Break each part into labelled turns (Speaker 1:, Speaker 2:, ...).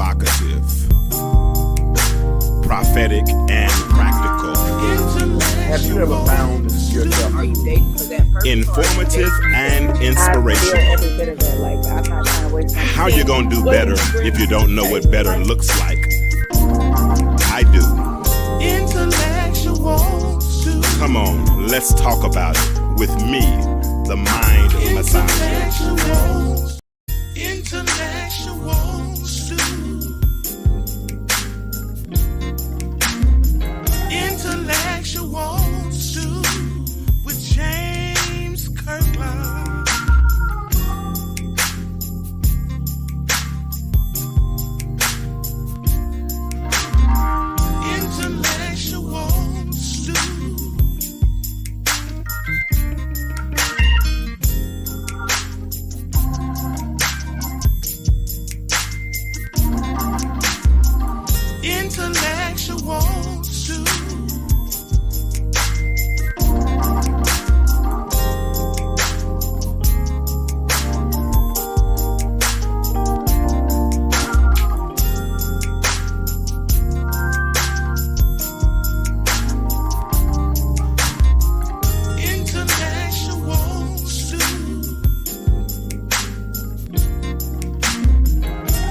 Speaker 1: provocative, prophetic, and practical.
Speaker 2: Have you ever found yourself?
Speaker 3: Are you dating for that person?
Speaker 1: Informative and
Speaker 4: I feel
Speaker 1: inspirational.
Speaker 4: every bit of it. Like, I'm not trying to waste my
Speaker 1: How you gonna do better if you don't know what better looks like? I do.
Speaker 5: Intellectuals do.
Speaker 1: Come on, let's talk about it with me, the mind massager.
Speaker 5: Intellectuals do. Intellectuals do. With James Kirkland. Intellectuals do. Intellectuals do. Intellectuals do.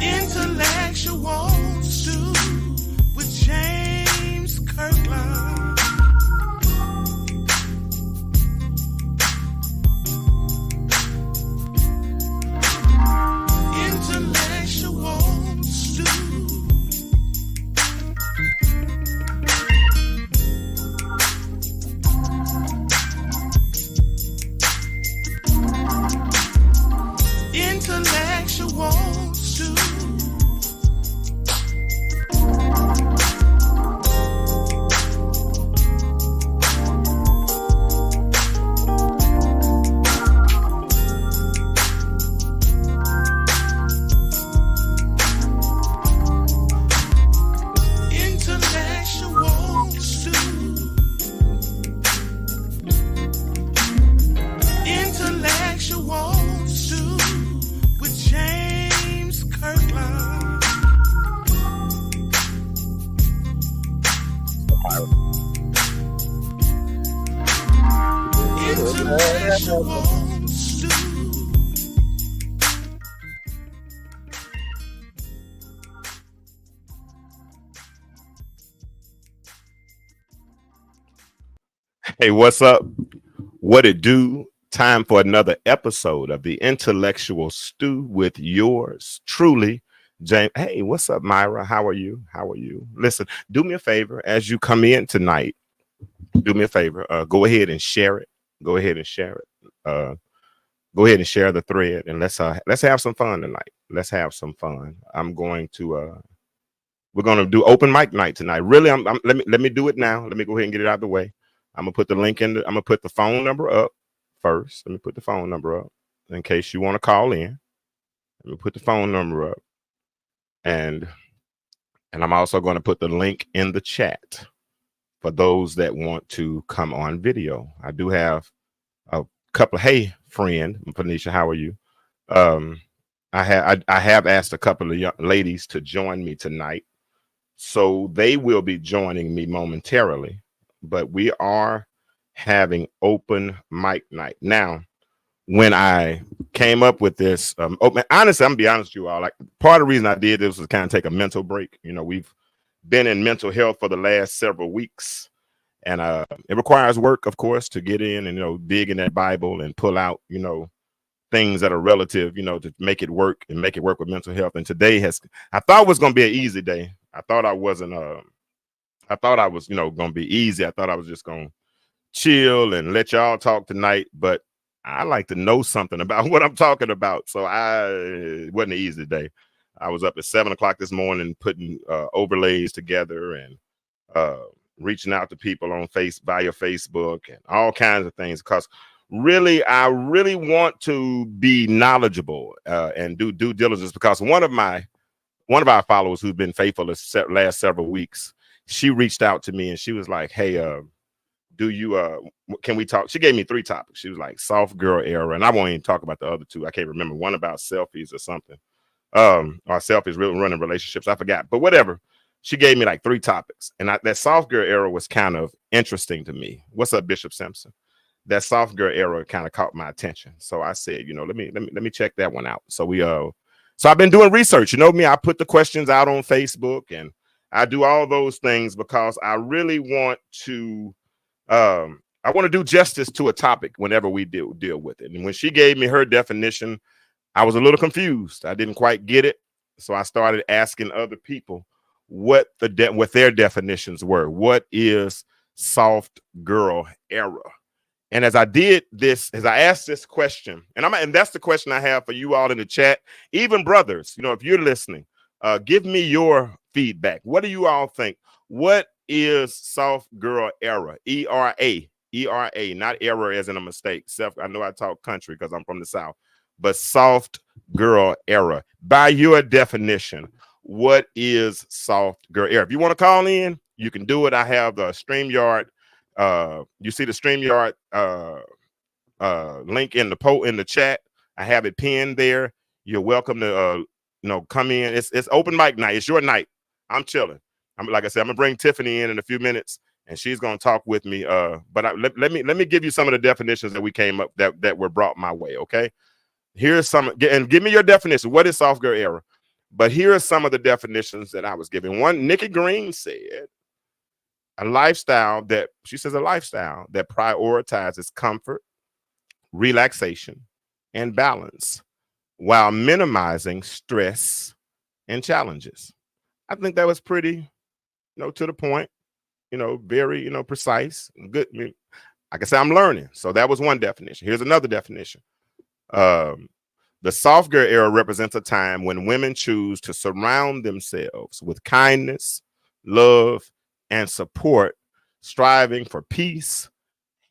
Speaker 5: Intellectuals do. With James Kirkland. Intellectuals do. Intellectuals do. Intellectuals do. Intellectuals do. With James Kirkland. Intellectuals do.
Speaker 1: Hey, what's up? What it do? Time for another episode of the Intellectual Stew with yours truly, James. Hey, what's up, Myra? How are you? How are you? Listen, do me a favor as you come in tonight. Do me a favor. Go ahead and share it. Go ahead and share it. Go ahead and share the thread, and let's have some fun tonight. Let's have some fun. I'm going to we're going to do open mic night tonight. Really, let me do it now. Let me go ahead and get it out of the way. I'm gonna put the link in. I'm gonna put the phone number up first. Let me put the phone number up in case you want to call in. Let me put the phone number up, and I'm also going to put the link in the chat for those that want to come on video. I do have a couple. Hey, friend, Phoenicia, how are you? I have asked a couple of young ladies to join me tonight, so they will be joining me momentarily. But we are having open mic night. Now, when I came up with this, honestly, I'm gonna be honest with you all, like part of the reason I did this was kind of take a mental break. You know, we've been in mental health for the last several weeks, and it requires work, of course, to get in and, you know, dig in that Bible and pull out, you know, things that are relative, you know, to make it work and make it work with mental health. And today I thought it was gonna be an easy day. I thought I was, you know, gonna be easy. I thought I was just gonna chill and let y'all talk tonight, but I like to know something about what I'm talking about. So it wasn't an easy day. I was up at 7 o'clock this morning putting overlays together and reaching out to people on via Facebook and all kinds of things, because really, I really want to be knowledgeable and do due diligence, because one of our followers who's been faithful the last several weeks, she reached out to me and she was like, hey, can we talk? She gave me 3 topics. She was like, soft girl era, and I won't even talk about the other 2. I can't remember, one about selfies or something. Or self is really running relationships. I forgot, but whatever. She gave me like 3 topics, and that soft girl era was kind of interesting to me. What's up, Bishop Simpson? That soft girl era kind of caught my attention. So I said, let me check that one out. So so I've been doing research. You know me, I put the questions out on Facebook, and I do all those things because I really want to I want to do justice to a topic whenever we deal with it. And when she gave me her definition, I was a little confused. I didn't quite get it. So I started asking other people what their definitions were. What is soft girl era? And as I asked this question, and that's the question I have for you all in the chat, even brothers, if you're listening, give me your feedback. What do you all think? What is soft girl era? ERA, not error as in a mistake. I know I talk country because I'm from the South, but soft girl era. By your definition, what is soft girl era? If you want to call in, you can do it. I have the StreamYard. You see the StreamYard link in the chat. I have it pinned there. You're welcome to come in. It's open mic night. It's your night. I'm chilling. Like I said, I'm gonna bring Tiffany in a few minutes, and she's gonna talk with me. But let me give you some of the definitions that we came up that were brought my way. Okay, here's some, and give me your definition. What is soft girl era? But here are some of the definitions that I was given. One, Nikki Green said, a lifestyle that prioritizes comfort, relaxation, and balance while minimizing stress and challenges. I think that was pretty, to the point, very, precise, good. Like I said, I'm learning. So that was one definition. Here's another definition. The soft girl era represents a time when women choose to surround themselves with kindness, love, and support, striving for peace,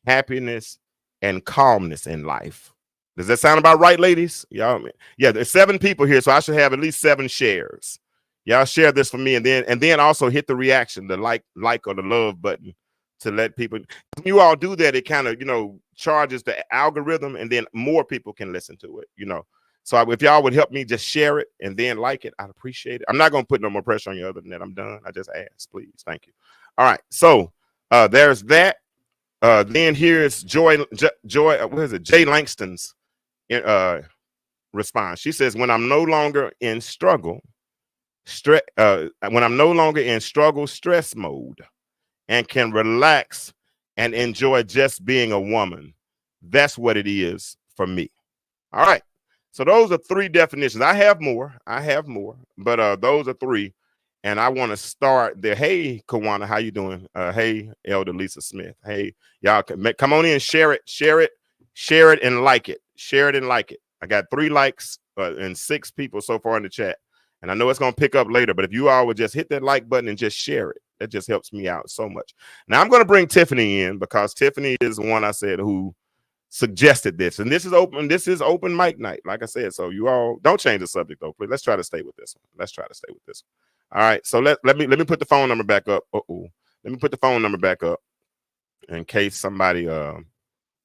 Speaker 1: happiness, and calmness in life. Does that sound about right, ladies? Y'all, yeah, there's 7 people here, so I should have at least 7 shares. Y'all share this for me, and then also hit the reaction, the like or the love button to let people. When you all do that, it kind of charges the algorithm, and then more people can listen to it. So if y'all would help me just share it and then like it, I'd appreciate it. I'm not gonna put no more pressure on you other than that. I'm done. I just asked, please. Thank you. All right. So there's that. Then here's Joy. What is it? Jay Langston's response. She says, when I'm no longer in stress mode and can relax and enjoy just being a woman, that's what it is for me. All right. So those are 3 definitions. I have more, but those are 3. And I want to start there. Hey, Kawana, how you doing? Hey, Elder Lisa Smith. Hey, y'all, come on in, share it, and like it. Share it and like it. I got 3 likes and 6 people so far in the chat. And I know it's going to pick up later, but if you all would just hit that like button and just share it, that just helps me out so much. Now I'm going to bring Tiffany in because Tiffany is the one I said who suggested this, and this is open mic night, like I said. So you all don't change the subject though, please. Let's try to stay with this one. All right, so let me put the phone number back up. Let me put the phone number back up in case somebody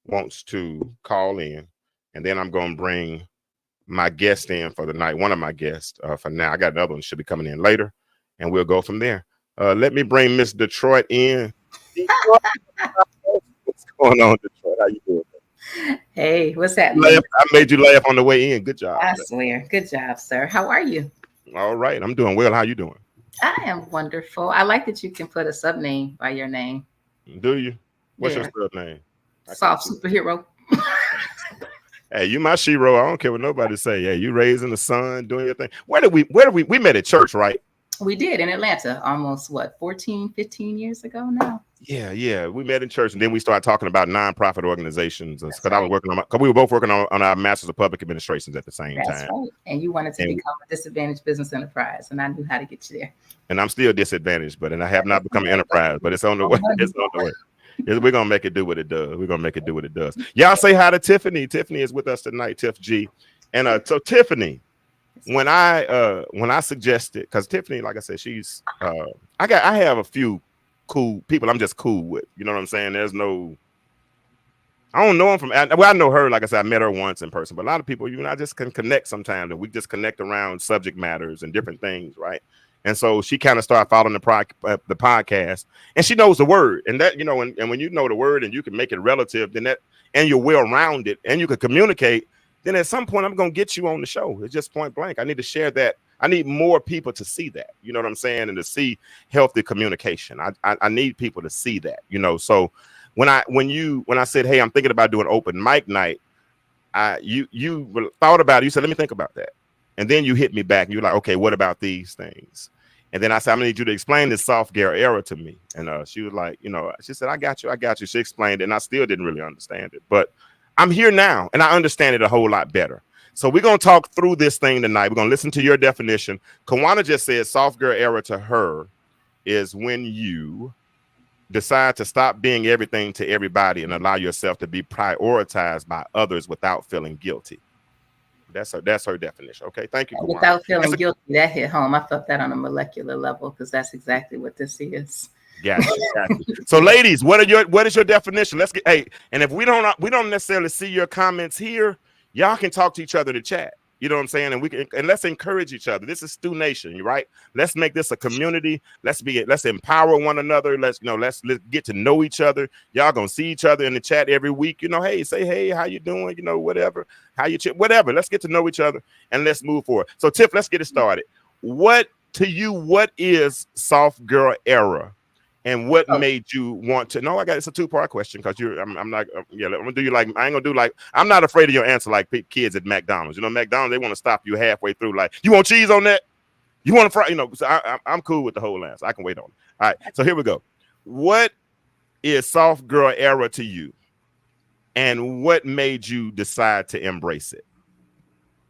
Speaker 1: wants to call in, and then I'm gonna bring my guest in for the night, one of my guests for now. I got another one should be coming in later, and we'll go from there. Let me bring Miss Detroit in. What's going on, Detroit? How you doing?
Speaker 4: Hey, what's happening?
Speaker 1: I made you laugh on the way in. Good job.
Speaker 4: I swear. Good job, sir. How are you?
Speaker 1: All right. I'm doing well. How you doing?
Speaker 4: I am wonderful. I like that you can put a sub name by your name.
Speaker 1: Do you? What's your sub name?
Speaker 4: Soft superhero.
Speaker 1: Hey, you my shero. I don't care what nobody say. Hey, you raising the sun, doing your thing. Where did we met at church, right?
Speaker 4: We did in Atlanta almost 14, 15 years ago now.
Speaker 1: Yeah. We met in church, and then we started talking about nonprofit organizations. Because
Speaker 4: right.
Speaker 1: I was working on because we were both working on our Masters of Public Administrations at the same time.
Speaker 4: Right. And you wanted to become a disadvantaged business enterprise, and I knew how to get you there.
Speaker 1: And I'm still disadvantaged, and I have not become an enterprise, but it's on the way. It's on the way. We're gonna make it do what it does. Y'all say hi to Tiffany. Tiffany is with us tonight, Tiff G. And so Tiffany, when I suggested, because Tiffany, like I said, she's I have a few cool people I'm just cool with. You know what I'm saying? There's no I don't know him from. Well, I know her. Like I said, I met her once in person. But a lot of people, I just can connect sometimes, and we just connect around subject matters and different things, right? And so she kind of started following the podcast, and she knows the word, and that and when you know the word and you can make it relative, then that and you're well rounded and you can communicate. Then at some point, I'm gonna get you on the show. It's just point blank. I need to share that. I need more people to see that. You know what I'm saying? And to see healthy communication. I need people to see that. So. When I said, hey, I'm thinking about doing open mic night, you thought about it. You said, let me think about that. And then you hit me back and you're like, okay, what about these things? And then I said, I'm gonna need you to explain this soft girl era to me. And she was like, she said, I got you. She explained it, and I still didn't really understand it. But I'm here now and I understand it a whole lot better. So we're gonna talk through this thing tonight. We're gonna listen to your definition. Kawana just said soft girl era to her is when you decide to stop being everything to everybody and allow yourself to be prioritized by others without feeling guilty. That's her definition. Okay, thank you, Kawana.
Speaker 4: Without feeling guilty, that hit home. I felt that on a molecular level because that's exactly what this is.
Speaker 1: Gotcha. So, ladies, what is your definition? Let's get and if we don't necessarily see your comments here, y'all can talk to each other to chat. You know what I'm saying? And let's encourage each other. This is Stu Nation, right? Let's make this a community. Let's empower one another. Let's get to know each other. Y'all gonna see each other in the chat every week. Hey, say hey, how you doing? Whatever. How you whatever. Let's get to know each other and let's move forward. So, Tiff, let's get it started. What is soft girl era? And what made you want to? No, it's a 2-part question because I'm not. I'm gonna do you like. I ain't gonna do like. I'm not afraid of your answer like kids at McDonald's. McDonald's, they want to stop you halfway through. Like, you want cheese on that? You want to fry? So I'm cool with the whole answer. I can wait on it. All right. So here we go. What is soft girl era to you? And what made you decide to embrace it?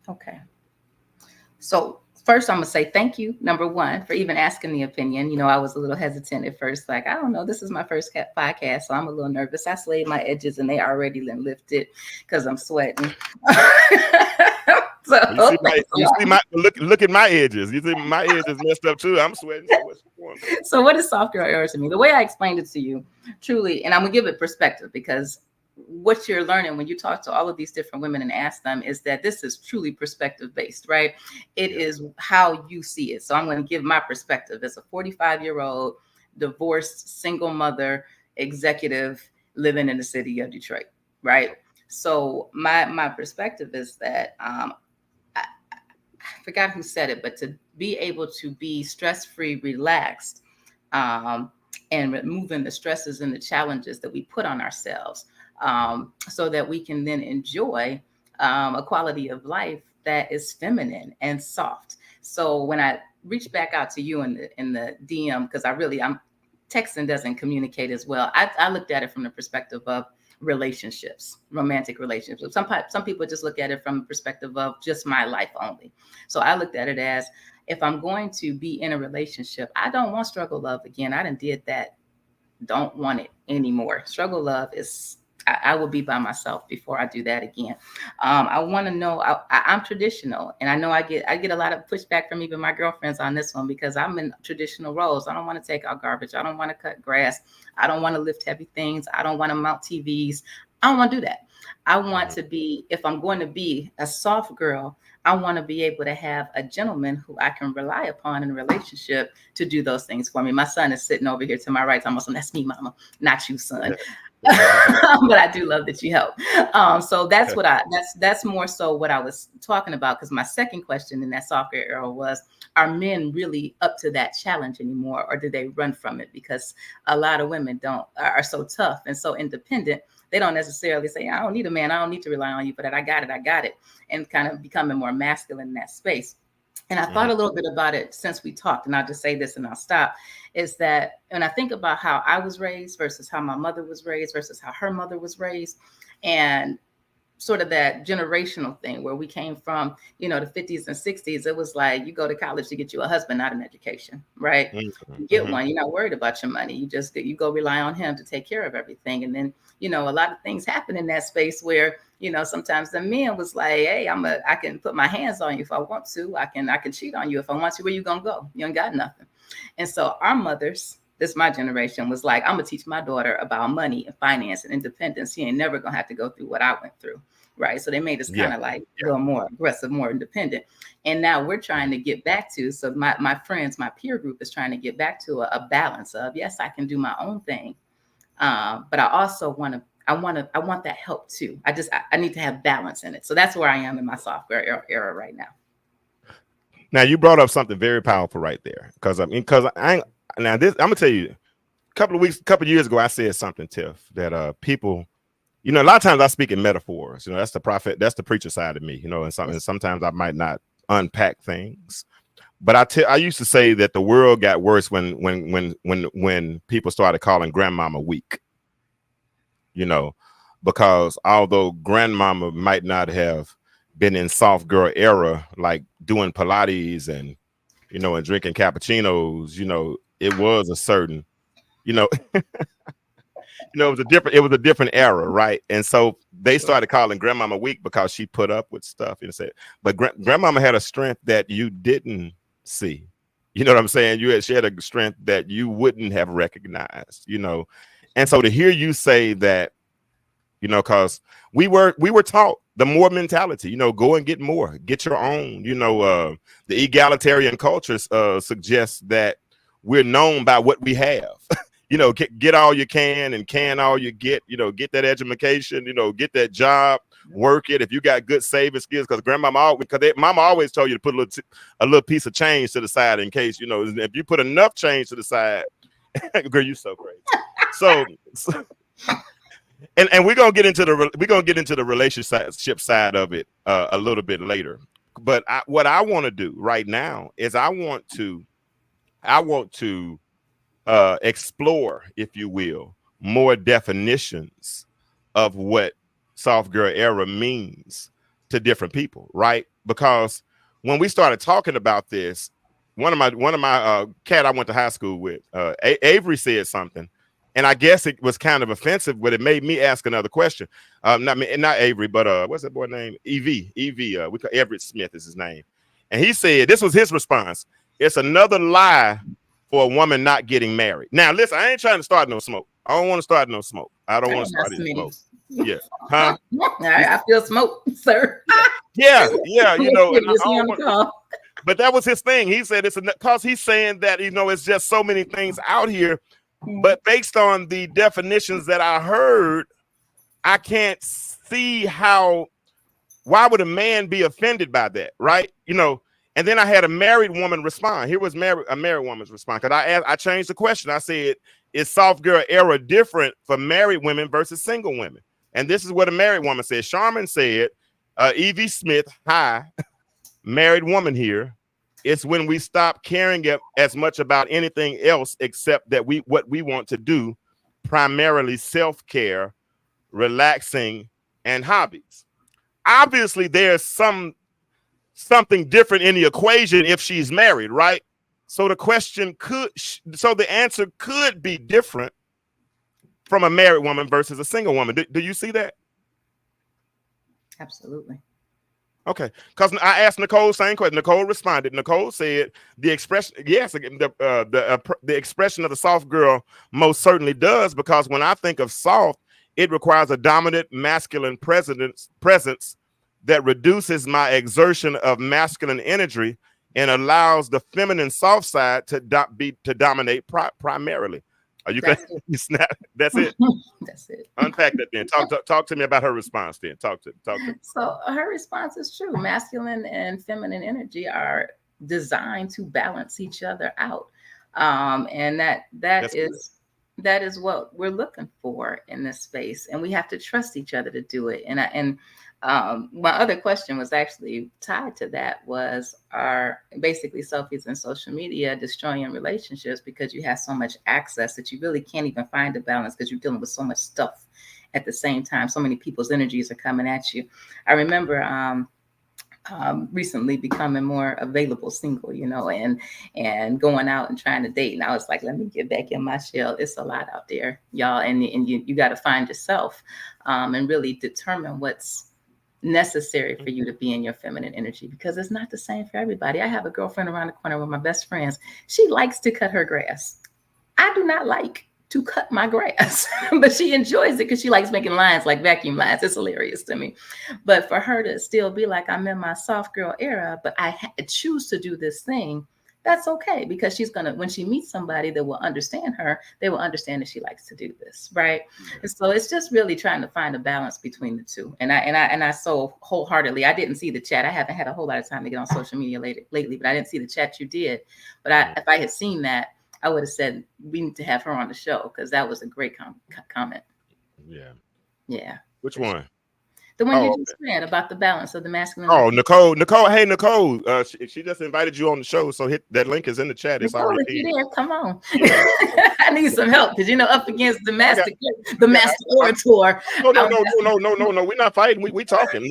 Speaker 4: Okay. So first, I'm going to say thank you, number one, for even asking the opinion. I was a little hesitant at first, like, I don't know, this is my first podcast, so I'm a little nervous. I slayed my edges and they already lifted because I'm sweating. So,
Speaker 1: look at my edges. You see my edges messed up too. I'm sweating.
Speaker 4: So what is soft girl era to me? The way I explained it to you, truly, and I'm going to give it perspective because what you're learning when you talk to all of these different women and ask them is that this is truly perspective based, right? It is how you see it. So I'm going to give my perspective as a 45-year-old divorced single mother executive living in the city of Detroit, right? So my perspective is that I forgot who said it, but to be able to be stress-free, relaxed, and removing the stresses and the challenges that we put on ourselves, so that we can then enjoy a quality of life that is feminine and soft. So when I reached back out to you in the DM, because I'm texting doesn't communicate as well. I looked at it from the perspective of relationships, romantic relationships. Some people just look at it from the perspective of just my life only. So I looked at it as, if I'm going to be in a relationship, I don't want struggle love again. I done did that. Don't want it anymore. Struggle love is, I will be by myself before I do that again. I want to know, I'm traditional, and I know I get a lot of pushback from even my girlfriends on this one because I'm in traditional roles. I don't want to take out garbage. I don't want to cut grass. I don't want to lift heavy things. I don't want to mount TVs. I don't want to do that. I want to be, if I'm going to be a soft girl, I want to be able to have a gentleman who I can rely upon in a relationship to do those things for me. My son is sitting over here to my right. I'm also, that's me, mama, not you, son. But I do love that you help. So that's what that's more so what I was talking about. Because my second question in that software era was, are men really up to that challenge anymore, or do they run from it? Because a lot of women are so tough and so independent. They don't necessarily say, I don't need a man. I don't need to rely on you for that. I got it. And kind of becoming more masculine in that space. And I thought a little bit about it since we talked, and I'll just say this and I'll stop, is that when I think about how I was raised versus how my mother was raised versus how her mother was raised, and sort of that generational thing where we came from, the 50s and 60s, it was like, you go to college to get you a husband, not an education, right? You get one, you're not worried about your money. You go rely on him to take care of everything. And then, a lot of things happen in that space where, sometimes the men was like, hey, I can put my hands on you if I want to. I can cheat on you if I want to. Where you gonna go? You ain't got nothing. And so our mothers this my generation was like, I'm gonna teach my daughter about money and finance and independence. She ain't never gonna have to go through what I went through, right? So they made us kind of like a little more aggressive, more independent. And now we're trying to get back to, so my friends, my peer group is trying to get back to a balance of, yes, I can do my own thing, but I also I want that help too. I need to have balance in it. So that's where I am in my software era right now.
Speaker 1: Now you brought up something very powerful right there, because I'm gonna tell you, a couple of years ago, I said something, Tiff, that people, a lot of times I speak in metaphors. That's the prophet, that's the preacher side of me, and sometimes I might not unpack things. But I used to say that the world got worse when people started calling grandmama weak. Because although grandmama might not have been in soft girl era, like doing Pilates and and drinking cappuccinos, it was a certain, it was a different era, right? And so they started calling grandmama weak because she put up with stuff and said, but grandmama had a strength that you didn't see. You know what I'm saying? She had a strength that you wouldn't have recognized, And so to hear you say that, because we were taught the more mentality, go and get more, get your own, the egalitarian cultures suggests that we're known by what we have. Get all you can and can all you get, get that education, get that job, work it. If you got good saving skills, because mama always told you to put a little piece of change to the side in case, if you put enough change to the side, girl, you so crazy. So and we're gonna get into the relationship side of it a little bit later. But what I want to do right now is I want to explore, if you will, more definitions of what soft girl era means to different people, right? Because when we started talking about this, one of my cat I went to high school with, Avery, said something, and I guess it was kind of offensive, but it made me ask another question. Not Avery, but what's that boy name? EV. We call Everett Smith is his name, and he said this was his response: "It's another lie for a woman not getting married." Now, listen, I ain't trying to start no smoke. I don't want to start no smoke. I don't want to start any smoke. Yeah, huh?
Speaker 4: I feel smoke, sir.
Speaker 1: Yeah. But that was his thing. He said it's because he's saying that it's just so many things out here. But based on the definitions that I heard, I can't see why would a man be offended by that, right? And then I had a married woman respond. Here was a married woman's response. Because I changed the question. I said, is soft girl era different for married women versus single women? And this is what a married woman said. Charmin said, Evie Smith, hi, married woman here. It's when we stop caring as much about anything else except that what we want to do, primarily self-care, relaxing, and hobbies. Obviously, there's something different in the equation if she's married, right? So the answer could be different from a married woman versus a single woman. Do you see that?
Speaker 4: Absolutely.
Speaker 1: Okay, because I asked Nicole the same question. Nicole responded. Nicole said the expression, yes, the expression of the soft girl most certainly does, because when I think of soft, it requires a dominant masculine presence that reduces my exertion of masculine energy and allows the feminine soft side to dominate primarily. Are you
Speaker 4: That's
Speaker 1: That's it.
Speaker 4: That's it.
Speaker 1: Unpack that then. Talk to me about her response then. Talk to me.
Speaker 4: So her response is true. Masculine and feminine energy are designed to balance each other out. And that is what we're looking for in this space. And we have to trust each other to do it. And my other question was actually tied to that, was, are basically selfies and social media destroying relationships because you have so much access that you really can't even find a balance because you're dealing with so much stuff at the same time. So many people's energies are coming at you. I remember recently becoming more available single, and going out and trying to date. And I was like, let me get back in my shell. It's a lot out there, y'all. And you got to find yourself and really determine what's necessary for you to be in your feminine energy, because it's not the same for everybody. I have a girlfriend around the corner, one of my best friends. She likes to cut her grass. I do not like to cut my grass, but she enjoys it because she likes making lines like vacuum lines. It's hilarious to me. But for her to still be like, I'm in my soft girl era, but I choose to do this thing, that's okay, because she's gonna, when she meets somebody that will understand her, they will understand that she likes to do this, right? And so it's just really trying to find a balance between the two. And I so wholeheartedly, I didn't see the chat. I haven't had a whole lot of time to get on social media lately, but I didn't see the chat you did. But if I had seen that, I would have said we need to have her on the show, because that was a great comment.
Speaker 1: Yeah.
Speaker 4: Yeah.
Speaker 1: Which one?
Speaker 4: The one you just read about the balance of the masculine.
Speaker 1: Oh, Nicole. Hey, Nicole. She just invited you on the show, so hit that link is in the chat. It's
Speaker 4: Nicole,
Speaker 1: already
Speaker 4: if you're there, come on. I need some help, because up against the master orator.
Speaker 1: No. We're not fighting. We talking.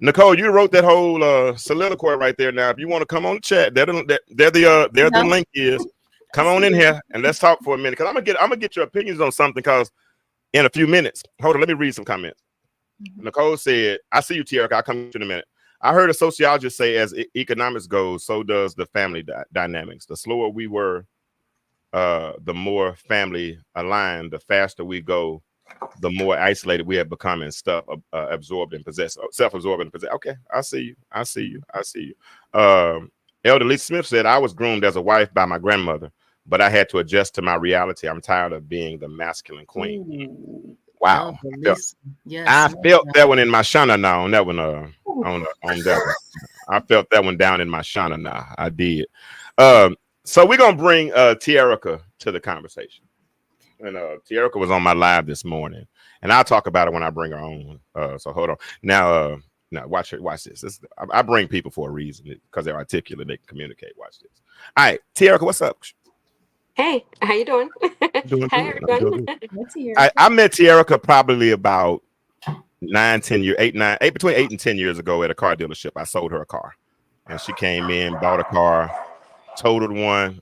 Speaker 1: Nicole, you wrote that whole soliloquy right there. Now, if you want to come on the chat, there the link is. Come on in here and let's talk for a minute, because I'm gonna get your opinions on something. Because in a few minutes, hold on, let me read some comments. Nicole said, I see you, Tierra. I'll come to you in a minute. I heard a sociologist say, as economics goes, so does the family dynamics. The slower we were, the more family aligned. The faster we go, the more isolated we have become and stuff absorbed and possessed, self-absorbed and possessed. Okay, I see you. Elder Lee Smith said, I was groomed as a wife by my grandmother, but I had to adjust to my reality. I'm tired of being the masculine queen. Ooh. Wow. I felt that one in my shana now. On that one, on that one. I felt that one down in my shana now. I did. So we're gonna bring Tierra to the conversation. And Tierra was on my live this morning, and I'll talk about it when I bring her on. So hold on. Now watch this. I bring people for a reason, because they're articulate, they can communicate. Watch this. All right, Tierra, what's up?
Speaker 3: Hey, how you doing?
Speaker 1: Doing
Speaker 3: Hi,
Speaker 1: good.
Speaker 3: everyone.
Speaker 1: I met Tierra probably about 10 years, between 8 and 10 years ago at a car dealership. I sold her a car, and she came in, bought a car, totaled one.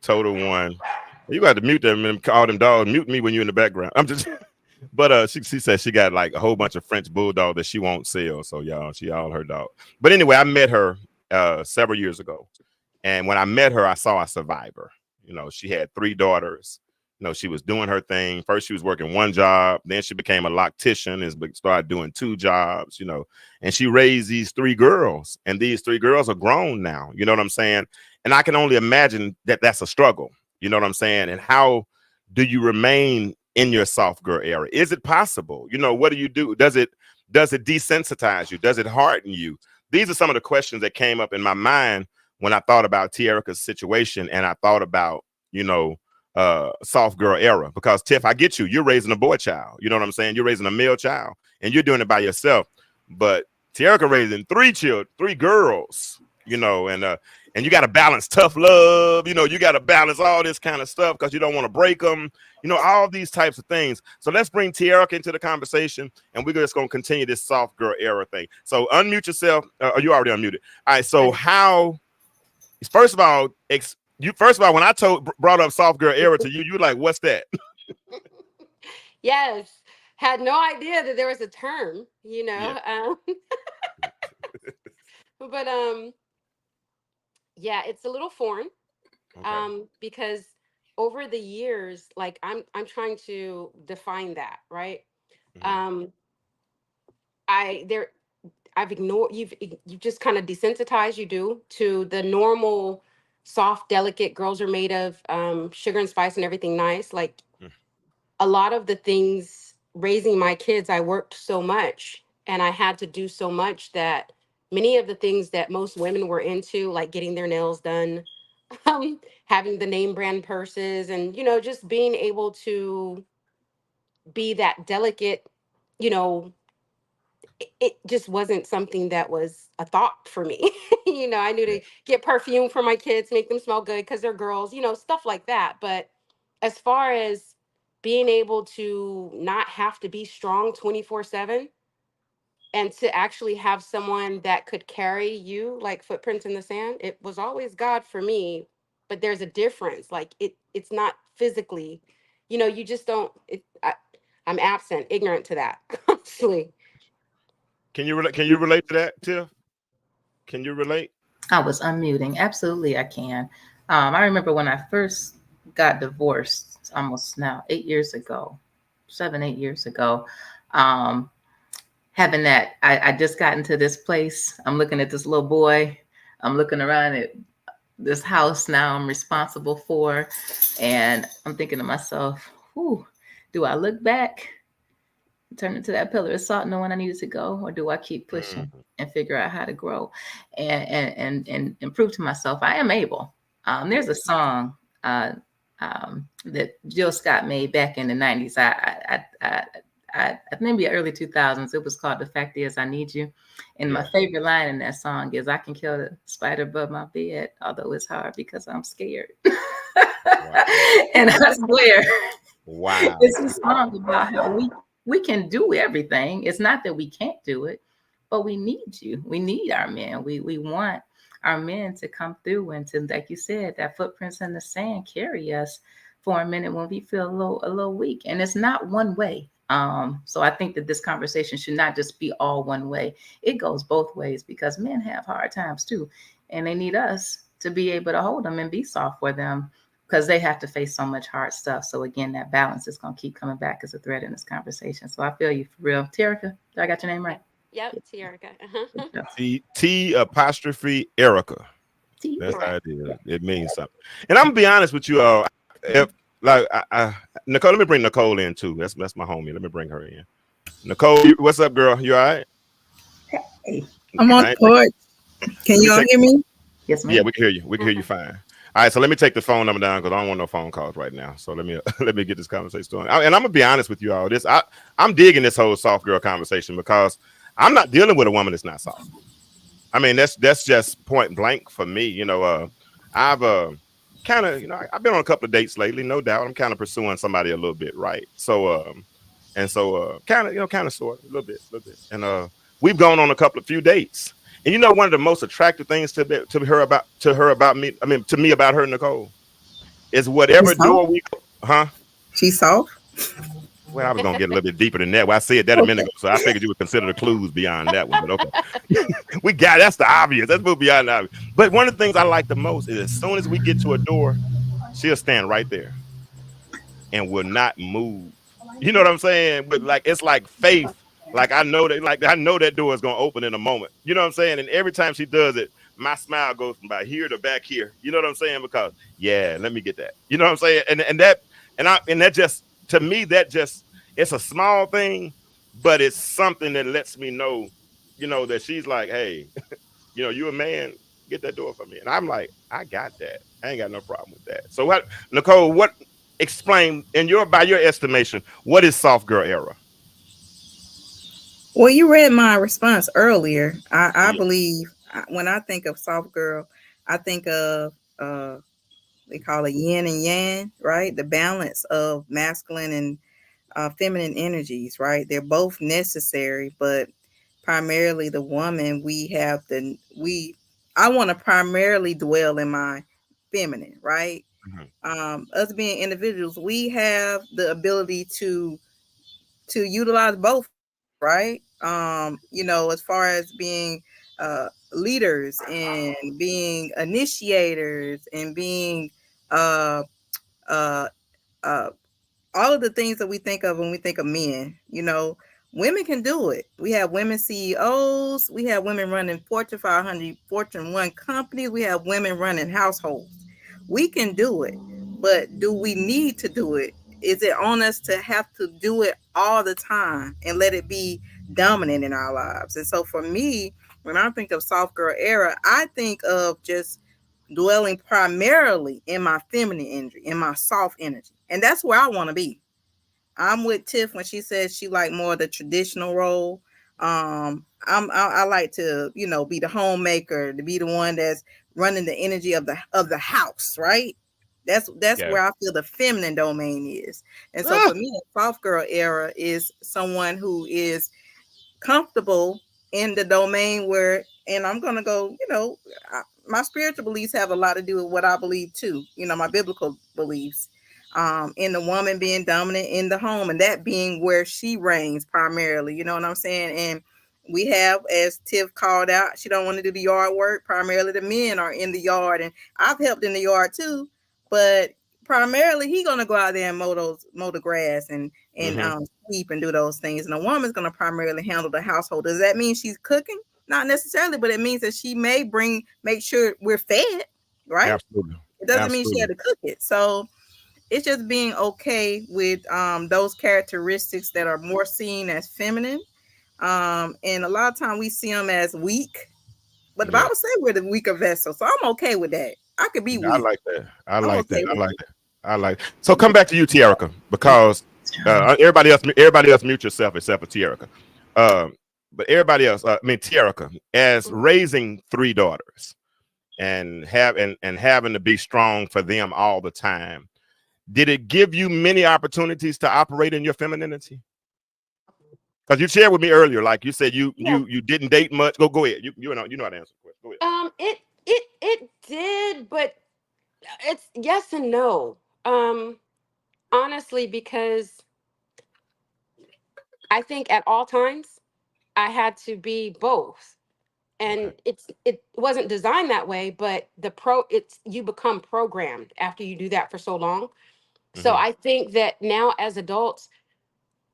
Speaker 1: You got to mute them and call them dogs. Mute me when you're in the background. I'm just, but she said she got like a whole bunch of French bulldog that she won't sell. So she all her dog. But anyway, I met her several years ago, and when I met her, I saw a survivor. She had 3 daughters. She was doing her thing. First, she was working one job. Then she became a loctician and started doing 2 jobs, and she raised these 3 girls, and these 3 girls are grown now. You know what I'm saying? And I can only imagine that that's a struggle. You know what I'm saying? And how do you remain in your soft girl era? Is it possible? What do you do? Does it desensitize you? Does it harden you? These are some of the questions that came up in my mind when I thought about Tierra's situation, and I thought about, soft girl era. Because Tiff, I get you. You're raising a boy child. You know what I'm saying? You're raising a male child, and you're doing it by yourself. But Tierra raising 3 girls, and you got to balance tough love. You got to balance all this kind of stuff because you don't want to break them. All these types of things. So let's bring Tierra into the conversation, and we're just going to continue this soft girl era thing. So unmute yourself. You already unmuted. All right. So First of all, when I brought up soft girl era to you, you were like, what's that?
Speaker 3: Yes. Had no idea that there was a term,
Speaker 1: Yeah.
Speaker 3: But yeah, it's a little foreign. Okay. Because over the years, like I'm trying to define that, right? Mm-hmm. I've ignored, you've just kind of desensitized, to the normal soft, delicate girls are made of sugar and spice and everything nice. Like a lot of the things raising my kids, I worked so much and I had to do so much that many of the things that most women were into, like getting their nails done, having the name brand purses, and, just being able to be that delicate, it just wasn't something that was a thought for me. I knew to get perfume for my kids, make them smell good because they're girls, stuff like that. But as far as being able to not have to be strong 24/7 and to actually have someone that could carry you like footprints in the sand, it was always God for me. But there's a difference. Like it's not physically, you just don't, I'm absent, ignorant to that constantly.
Speaker 1: Can you relate to that, Tiff? Can you relate?
Speaker 4: I was unmuting. Absolutely, I can. I remember when I first got divorced almost now 8 years ago, 7, 8 years ago. Um, Having that, I just got into this place. I'm looking at this little boy. I'm looking around at this house now I'm responsible for. And I'm thinking to myself, whew, do I look back, turn into that pillar of salt, knowing I needed to go, or do I keep pushing
Speaker 1: Mhm.
Speaker 4: and figure out how to grow and prove to myself I am able? There's a song that Jill Scott made back in the '90s. Maybe early 2000s. It was called "The Fact Is I Need You," and my
Speaker 1: Yeah.
Speaker 4: favorite line in that song is, "I can kill the spider above my bed, although it's hard because I'm scared."
Speaker 1: Wow.
Speaker 4: And I swear,
Speaker 1: Wow.
Speaker 4: it's a song about how we can do everything. It's not that we can't do it, but we need you. We need our men. We want our men to come through and to, like you said, that footprints in the sand carry us for a minute when we feel a little weak. And it's not one way. So I think that this conversation should not just be all one way. It goes both ways because men have hard times too, and they need us to be able to hold them and be soft for them because they have to face so much hard stuff. So again, that balance is going to keep coming back as a thread in this conversation. So I feel you for real. Terica, did I got your name right?
Speaker 3: Yep. Yep. Tiarica.
Speaker 4: Good job.
Speaker 1: T apostrophe Erica.
Speaker 4: T.
Speaker 1: That's how
Speaker 3: Correct.
Speaker 1: it is.
Speaker 3: Yep.
Speaker 1: It means something. And I'm gonna be honest with you all. If like Nicole, let me bring Nicole in too. That's my homie. Let me bring her in. Nicole, what's up, girl? You all right?
Speaker 4: Hey.
Speaker 6: I'm on
Speaker 1: I
Speaker 6: the
Speaker 1: ain't
Speaker 6: porch. Can
Speaker 1: let me
Speaker 6: y'all
Speaker 1: take.
Speaker 6: hear me?
Speaker 4: Yes,
Speaker 1: Yeah,
Speaker 4: ma'am.
Speaker 1: we can hear you. We can hear you fine. All right, so let me take the phone number down because I don't want no phone calls right now. So let me let me get this conversation started. And I'm gonna be honest with you all. I'm digging this whole soft girl conversation because I'm not dealing with a woman that's not soft. I mean, that's just point blank for me. I've kind of, I've been on a couple of dates lately, no doubt. I'm kind of pursuing somebody a little bit, right? So kind of, kind of sort of a little bit. And we've gone on a couple of few dates. And one of the most attractive things to her about me, I mean to me about her, Nicole, is whatever
Speaker 6: She's soft.
Speaker 1: door we go, huh?
Speaker 6: She's soft.
Speaker 1: Well, I was gonna get a little bit deeper than that. Well, I said that a minute
Speaker 6: Okay.
Speaker 1: ago, so I figured you would consider the clues beyond that one. But okay, that's the obvious. Let's move beyond the obvious. But one of the things I like the most is as soon as we get to a door, she'll stand right there and will not move. You know what I'm saying? But like it's like faith. Like I know that door is gonna open in a moment. You know what I'm saying? And every time she does it, my smile goes from about here to back here. You know what I'm saying? Because yeah, let me get that. You know what I'm saying? And that just to me that just it's a small thing, but it's something that lets me know, that she's like, hey, you a man, get that door for me. And I'm like, I got that. I ain't got no problem with that. So what, Nicole, explain by your estimation, what is soft girl era?
Speaker 6: Well, you read my response earlier. I
Speaker 1: Yeah.
Speaker 6: believe when I think of soft girl, I think of they call it yin and yang, right? The balance of masculine and feminine energies, right? They're both necessary, but primarily the woman, I want to primarily dwell in my feminine, right?
Speaker 1: Mhm.
Speaker 6: Us being individuals, we have the ability to utilize both, right? As far as being leaders and being initiators and being uh, uh, uh, all of the things that we think of when we think of men, women can do it. We have women CEOs, we have women running Fortune 500, Fortune 1 companies, we have women running households. We can do it, but do we need to do it? Is it on us to have to do it all the time and let it be dominant in our lives? And so for me, when I think of soft girl era, I think of just dwelling primarily in my feminine energy, in my soft energy. And that's where I want to be. I'm with Tiff when she says she like more of the traditional role. I like to, be the homemaker, to be the one that's running the energy of the house, right? That's
Speaker 1: Yeah.
Speaker 6: where I feel the feminine domain is. And so
Speaker 1: Ah,
Speaker 6: for me, the soft girl era is someone who is comfortable in the domain where, and I'm going to go, my spiritual beliefs have a lot to do with what I believe too, my biblical beliefs, in the woman being dominant in the home and that being where she reigns primarily, you know what I'm saying? And we have, as Tiff called out, she don't want to do the yard work. Primarily the men are in the yard, and I've helped in the yard too, but primarily he gonna go out there and mow the grass and
Speaker 1: Mhm.
Speaker 6: sweep and do those things, and a woman's gonna primarily handle the household. Does that mean she's cooking? Not necessarily, but it means that she may make sure we're fed, right?
Speaker 1: Absolutely.
Speaker 6: It doesn't mean she
Speaker 1: Absolutely.
Speaker 6: had to cook it. So it's just being okay with those characteristics that are more seen as feminine. And a lot of time we see them as weak, but the
Speaker 1: Yeah.
Speaker 6: Bible says we're the weaker vessel. So I'm okay with that. I could be
Speaker 1: I
Speaker 6: weak.
Speaker 1: like that. I
Speaker 6: I'm
Speaker 1: like that.
Speaker 6: okay
Speaker 1: I
Speaker 6: with
Speaker 1: like
Speaker 6: it.
Speaker 1: that. I like. So come back to you, Tierica, because everybody else mute yourself except for Tierica. But everybody else, I mean Tierica, as
Speaker 3: Mhm.
Speaker 1: raising 3 daughters and having to be strong for them all the time, did it give you many opportunities to operate in your femininity? Because you shared with me earlier, like you said,
Speaker 3: Yeah.
Speaker 1: you didn't date much. Go ahead. You know how to answer the question. Go ahead.
Speaker 3: It did, but it's yes and no. Um, Honestly, because I think at all times I had to be both.
Speaker 1: Okay.
Speaker 3: And it wasn't designed that way, but it's you become programmed after you do that for so long. So
Speaker 1: Hmm.
Speaker 3: I think that now as adults,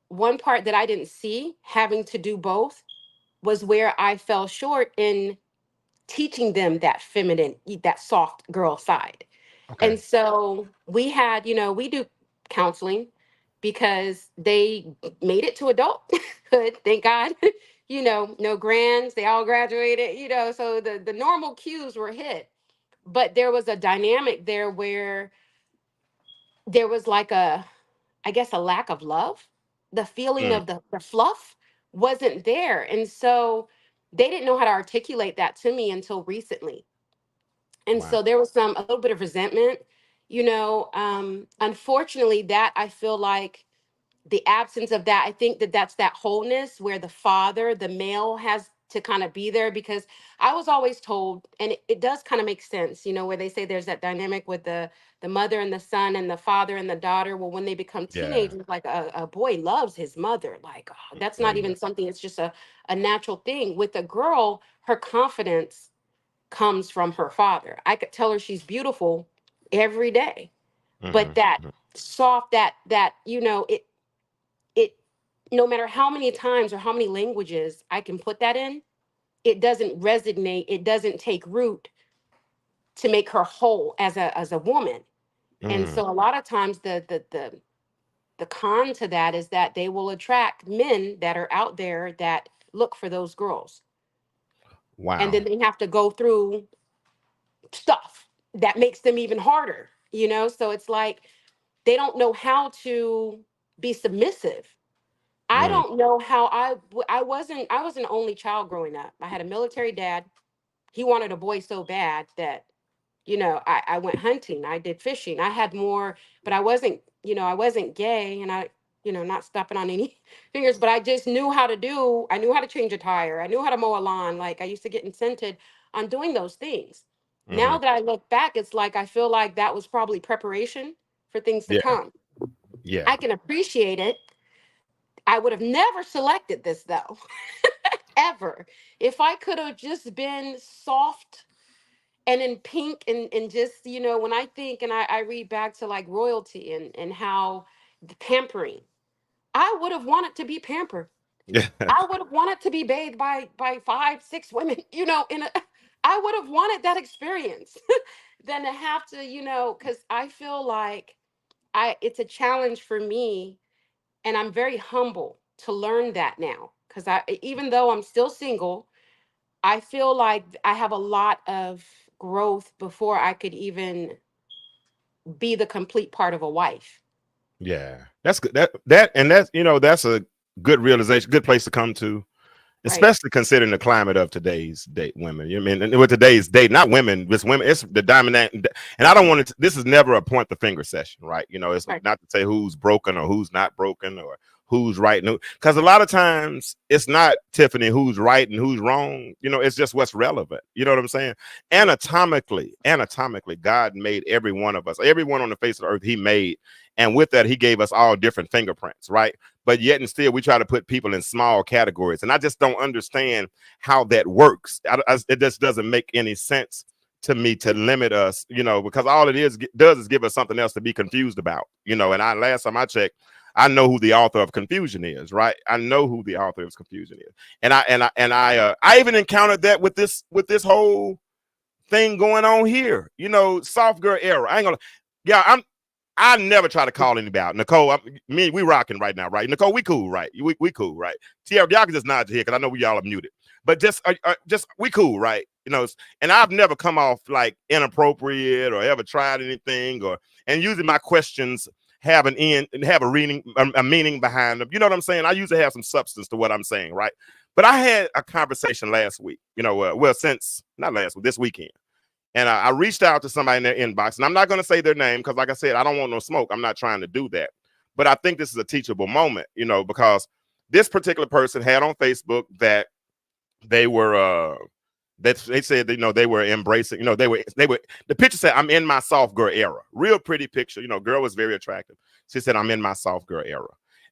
Speaker 3: one part that I didn't see having to do both was where I fell short in teaching them that feminine, that soft girl side.
Speaker 1: Okay.
Speaker 3: And so we had, we do counseling because they made it to adulthood, thank God. No grands, they all graduated, so the normal cues were hit. But there was a dynamic there where there was like I guess a lack of love. The feeling
Speaker 1: Mm.
Speaker 3: of the fluff wasn't there. And so they didn't know how to articulate that to me until recently. And
Speaker 1: Wow.
Speaker 3: so there was a little bit of resentment, unfortunately, that I feel like the absence of that, I think that that's that wholeness where the male has to kind of be there, because I was always told, and it does kind of make sense, where they say there's that dynamic with the mother and the son and the father and the daughter. Well, when they become
Speaker 1: Yeah.
Speaker 3: teenagers, like a boy loves his mother, like, oh, that's
Speaker 1: There
Speaker 3: not
Speaker 1: you go.
Speaker 3: even something, it's just a natural thing. With a girl, her confidence comes from her father. I could tell her she's beautiful every day, but
Speaker 1: Hmm.
Speaker 3: that soft, that it no matter how many times or how many languages I can put that in, it doesn't resonate, it doesn't take root to make her whole as a woman. And
Speaker 1: Mm.
Speaker 3: so a lot of times the con to that is that they will attract men that are out there that look for those girls, and
Speaker 1: Wow.
Speaker 3: then they have to go through stuff that makes them even harder, so it's like they don't know how to be submissive. I
Speaker 1: Mm.
Speaker 3: don't know how I was an only child growing up. I had a military dad. He wanted a boy so bad that, I went hunting, I did fishing. I had more, but I wasn't gay, and not stepping on any fingers, but I knew how to change a tire. I knew how to mow a lawn. Like, I used to get incented on doing those things.
Speaker 1: Hmm.
Speaker 3: Now that I look back, it's like I feel like that was probably preparation for things to
Speaker 1: Yeah.
Speaker 3: come.
Speaker 1: Yeah.
Speaker 3: I can appreciate it. I would have never selected this though, ever. If I could have just been soft and in pink, and just, when I think and I read back to like royalty and how the pampering, I would have wanted to be pampered.
Speaker 1: Yeah.
Speaker 3: I would have wanted to be bathed by 5, 6 women, I would have wanted that experience than to have to, because I feel like it's a challenge for me, and I'm very humble to learn that now, because even though I'm still single, I feel like I have a lot of growth before I could even be the complete part of a wife.
Speaker 1: Yeah. That's good. That's a good realization, good place to come to,
Speaker 3: Right.
Speaker 1: especially considering the climate of today's date women. You know what I mean? And with today's date, not women, it's women, it's the dominant. And I don't want to, this is never a point the finger session, right? It's
Speaker 3: Right.
Speaker 1: not to say who's broken or who's not broken or who's right. Because a lot of times it's not, Tiffany, who's right and who's wrong. It's just what's relevant. You know what I'm saying? Anatomically, God made every one of us, everyone on the face of the earth, he made. And with that, he gave us all different fingerprints, right? But yet and still we try to put people in small categories, and I just don't understand how that works. It just doesn't make any sense to me to limit us, because all it does is give us something else to be confused about, and last time I checked, I know who the author of confusion is, right? I know who the author of confusion is, and I even encountered that with this whole thing going on here, soft girl era. I ain't gonna, yeah, I never try to call anybody out. Nicole, we rocking right now, right? Nicole, we cool, right? We cool, right? Tierra, y'all can just nod your head because I know we all are muted. But just we cool, right? And I've never come off like inappropriate or ever tried anything, and usually my questions have a meaning behind them. You know what I'm saying? I usually have some substance to what I'm saying, right? But I had a conversation last week, since not last week, this weekend. And I reached out to somebody in their inbox, and I'm not going to say their name because, like I said, I don't want no smoke. I'm not trying to do that. But I think this is a teachable moment, because this particular person had on Facebook that they were, that they said, they were embracing, they were, the picture said, I'm in my soft girl era. Real pretty picture. Girl was very attractive. She said, I'm in my soft girl era.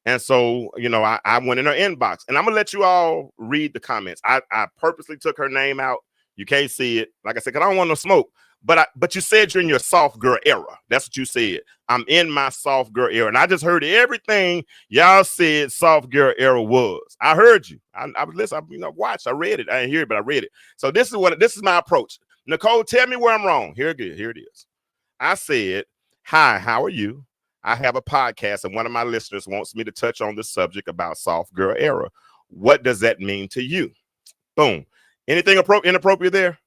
Speaker 1: And so, I went in her inbox, and I'm going to let you all read the comments. I purposely took her name out. You can't see it. Like I said, because I don't want no smoke. But you said you're in your soft girl era. That's what you said. I'm in my soft girl era. And I just heard everything y'all said soft girl era was. I heard you. I was listening. Watch. I read it. I didn't hear it, but I read it. So this is my approach. Nicole, tell me where I'm wrong. Here it is. I said, hi, how are you? I have a podcast, and one of my listeners wants me to touch on the subject about soft girl era. What does that mean to you? Boom. Anything inappropriate there?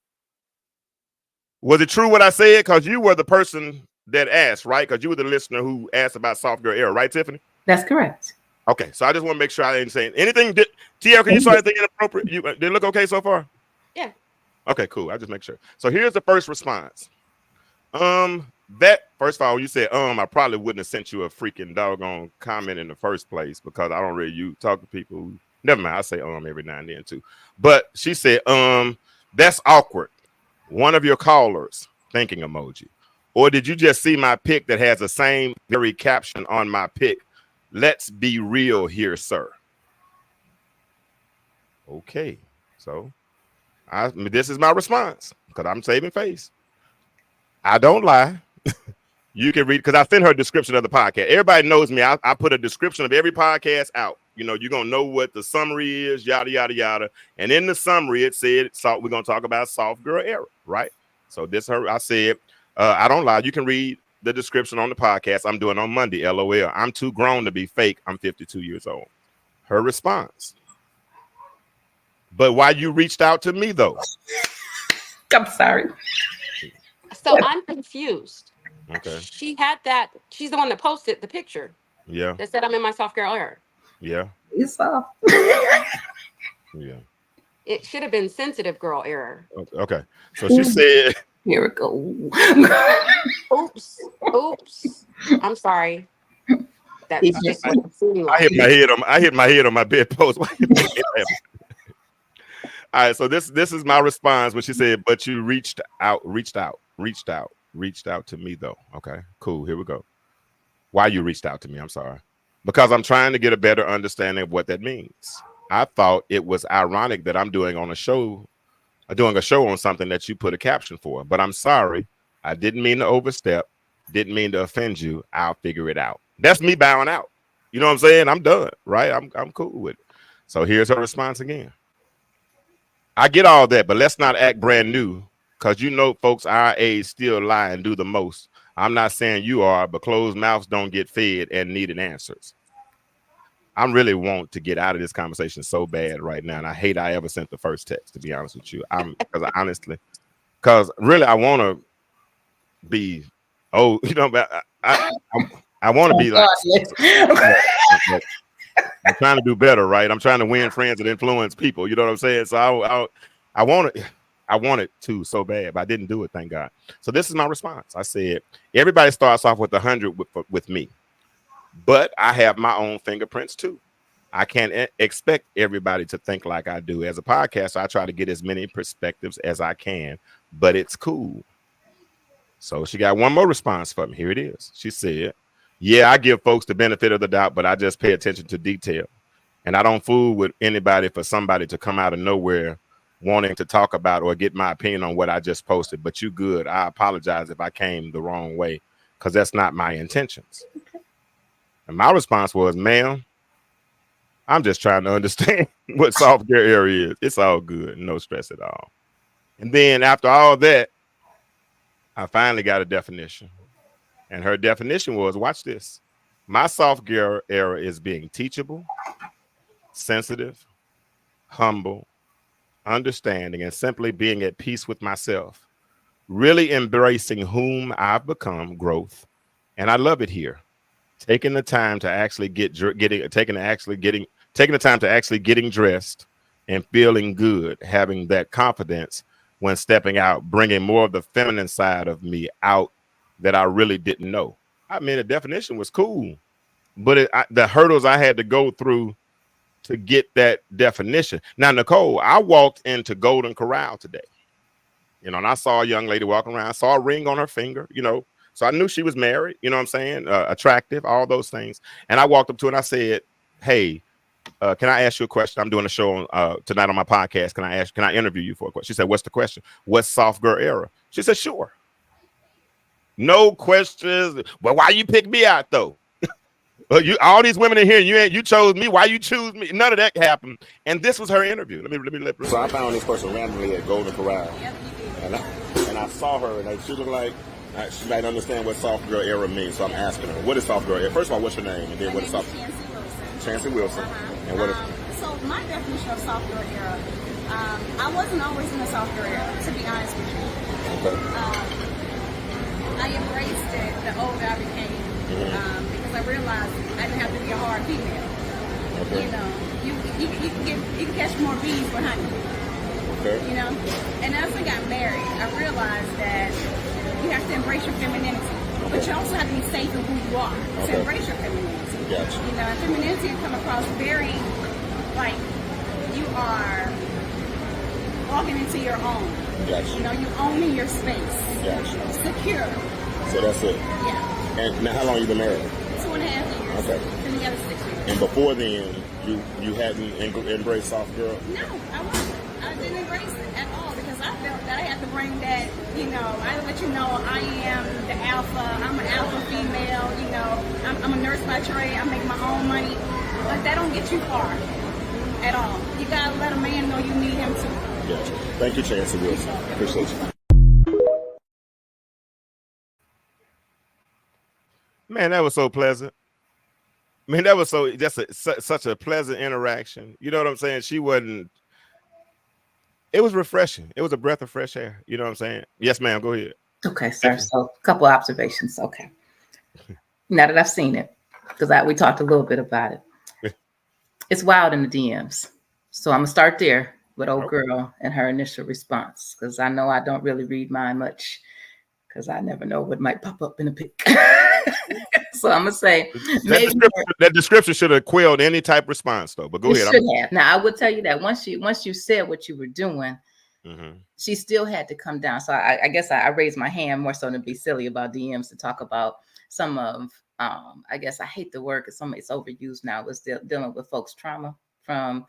Speaker 1: Was it true what I said? Because you were the person that asked, right? Because you were the listener who asked about soft girl era, right, Tiffany?
Speaker 4: That's correct.
Speaker 1: Okay, so I just want to make sure I didn't say anything. TL, can you saw anything inappropriate? Did it look okay so far?
Speaker 3: Yeah.
Speaker 1: Okay, cool. I just make sure. So here's the first response. That first of all, you said I probably wouldn't have sent you a freaking doggone comment in the first place because I don't really talk to people who, never mind, I say every now and then too. But she said, that's awkward. One of your callers, thinking emoji. Or did you just see my pic that has the same very caption on my pic? Let's be real here, sir. Okay. So this is my response because I'm saving face. I don't lie. You can read because I sent her a description of the podcast. Everybody knows me. I put a description of every podcast out. You're going to know what the summary is, yada, yada, yada. And in the summary, it said, we're going to talk about soft girl era, right? So I said, I don't lie. You can read the description on the podcast I'm doing on Monday, LOL. I'm too grown to be fake. I'm 52 years old. Her response. But why you reached out to me, though?
Speaker 4: I'm sorry.
Speaker 3: So I'm confused.
Speaker 1: Okay.
Speaker 3: She had that. She's the one that posted the picture.
Speaker 1: Yeah.
Speaker 3: That said, I'm in my soft girl era.
Speaker 1: Yeah.
Speaker 4: It's soft.
Speaker 1: Yeah.
Speaker 3: It should have been sensitive girl era.
Speaker 1: Okay. So she said.
Speaker 4: Here we go.
Speaker 3: Oops. I'm sorry. That's just what it seemed like.
Speaker 1: I hit my head on my bedpost. All right, so this is my response when she said, but you reached out to me though. Okay, cool. Here we go. Why you reached out to me? I'm sorry. Because I'm trying to get a better understanding of what that means. I thought it was ironic that I'm doing a show on something that you put a caption for. But I'm sorry. I didn't mean to overstep. Didn't mean to offend you. I'll figure it out. That's me bowing out. You know what I'm saying? I'm done, right? I'm cool with it. So here's her response again. I get all that, but let's not act brand new because folks our age still lie and do the most. I'm not saying you are, but closed mouths don't get fed and needed answers. I really want to get out of this conversation so bad right now, and I hate I ever sent the first text, to be honest with you. Because really I want to be, but I want to be like, I'm trying to do better, right? I'm trying to win friends and influence people. You know what I'm saying? So I want it to so bad, but I didn't do it, thank God. So this is my response. I said, everybody starts off with 100 with me, but I have my own fingerprints too. I can't expect everybody to think like I do. As a podcaster, I try to get as many perspectives as I can, but it's cool. So she got one more response for me. Here it is. She said, yeah, I give folks the benefit of the doubt, but I just pay attention to detail. And I don't fool with anybody for somebody to come out of nowhere wanting to talk about or get my opinion on what I just posted, but you good. I apologize if I came the wrong way, because that's not my intentions. And my response was, ma'am, I'm just trying to understand what soft girl era is. It's all good. No stress at all. And then after all that, I finally got a definition. And her definition was, watch this. My soft girl era is being teachable, sensitive, humble, understanding, and simply being at peace with myself. Really embracing whom I've become, growth. And I love it here. Taking the time to actually taking the time to actually getting dressed and feeling good, having that confidence when stepping out, bringing more of the feminine side of me out that I really didn't know. I mean, the definition was cool, but the hurdles I had to go through to get that definition. Now, Nicole, I walked into Golden Corral today, and I saw a young lady walking around, saw a ring on her finger, so I knew she was married, you know what I'm saying? Attractive, all those things. And I walked up to her and I said, hey, can I ask you a question? I'm doing a show tonight on my podcast. Can I interview you for a question? She said, what's the question? What's soft girl era? She said, sure. No questions. Well, why you pick me out though? All these women in here, you chose me. Why you choose me? None of that happened. And this was her interview.
Speaker 2: So I found this person randomly at Golden Corral, and I saw her, and she looked like she might understand what soft girl era means. So I'm asking her, what is soft girl era? First of all, what's your name, and then what is soft? Chancey Wilson. And what is?
Speaker 7: So my definition of soft girl era, I wasn't always in the soft girl era, to be honest with you.
Speaker 2: Okay.
Speaker 7: I embraced it the older I became, because I realized I didn't have to be a hard female.
Speaker 2: Okay.
Speaker 7: You can catch more bees with honey.
Speaker 2: Okay.
Speaker 7: And as I got married, I realized that you have to embrace your femininity, but you also have to be safe in who you are to embrace your femininity.
Speaker 2: Gotcha.
Speaker 7: And femininity can come across very, like, you are walking into your own.
Speaker 2: Gotcha.
Speaker 7: You owning your space.
Speaker 2: Gotcha.
Speaker 7: Secure.
Speaker 2: So that's it.
Speaker 7: Yeah.
Speaker 2: And now, how long you been married?
Speaker 7: 2.5 years.
Speaker 2: Okay.
Speaker 7: Been together 6 years.
Speaker 2: And before then, you hadn't embraced soft girl?
Speaker 7: No, I wasn't. I didn't embrace it at all because I felt that I had to bring that, I let you know I am the alpha. I'm an alpha female, I'm a nurse by trade. I make my own money. But that don't get you far at all. You gotta let a man know you need him too.
Speaker 2: Gotcha. Thank you, Chancey Wilson. Appreciate you.
Speaker 1: Man, that was so pleasant. I mean, that was such a pleasant interaction. You know what I'm saying? It was refreshing. It was a breath of fresh air. You know what I'm saying? Yes, ma'am. Go ahead.
Speaker 4: Okay, sir. So a couple of observations. Okay. Now that I've seen it, because we talked a little bit about it. It's wild in the DMs. So I'm going to start there with old girl and her initial response, because I know I don't really read mine much, because I never know what might pop up in a pic. So I'm going to say
Speaker 1: that description should have quelled any type response, though. But go ahead.
Speaker 4: Should have. Now, I would tell you that once you said what you were doing, she still had to come down. So I guess I raised my hand more so than be silly about DMs to talk about some of, I guess I hate the word because it's overused now, was dealing with folks' trauma from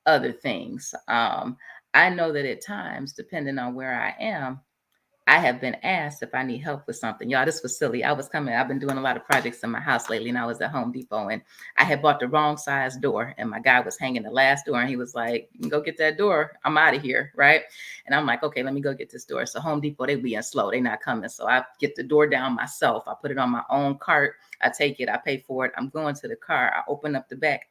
Speaker 4: other things. I know that at times, depending on where I am, I have been asked if I need help with something. Y'all, this was silly. I've been doing a lot of projects in my house lately, and I was at Home Depot, and I had bought the wrong size door, and my guy was hanging the last door, and he was like, you can go get that door. I'm out of here, right? And I'm like, okay, let me go get this door. So Home Depot, they being slow. They not coming. So I get the door down myself. I put it on my own cart. I take it. I pay for it. I'm going to the car. I open up the back.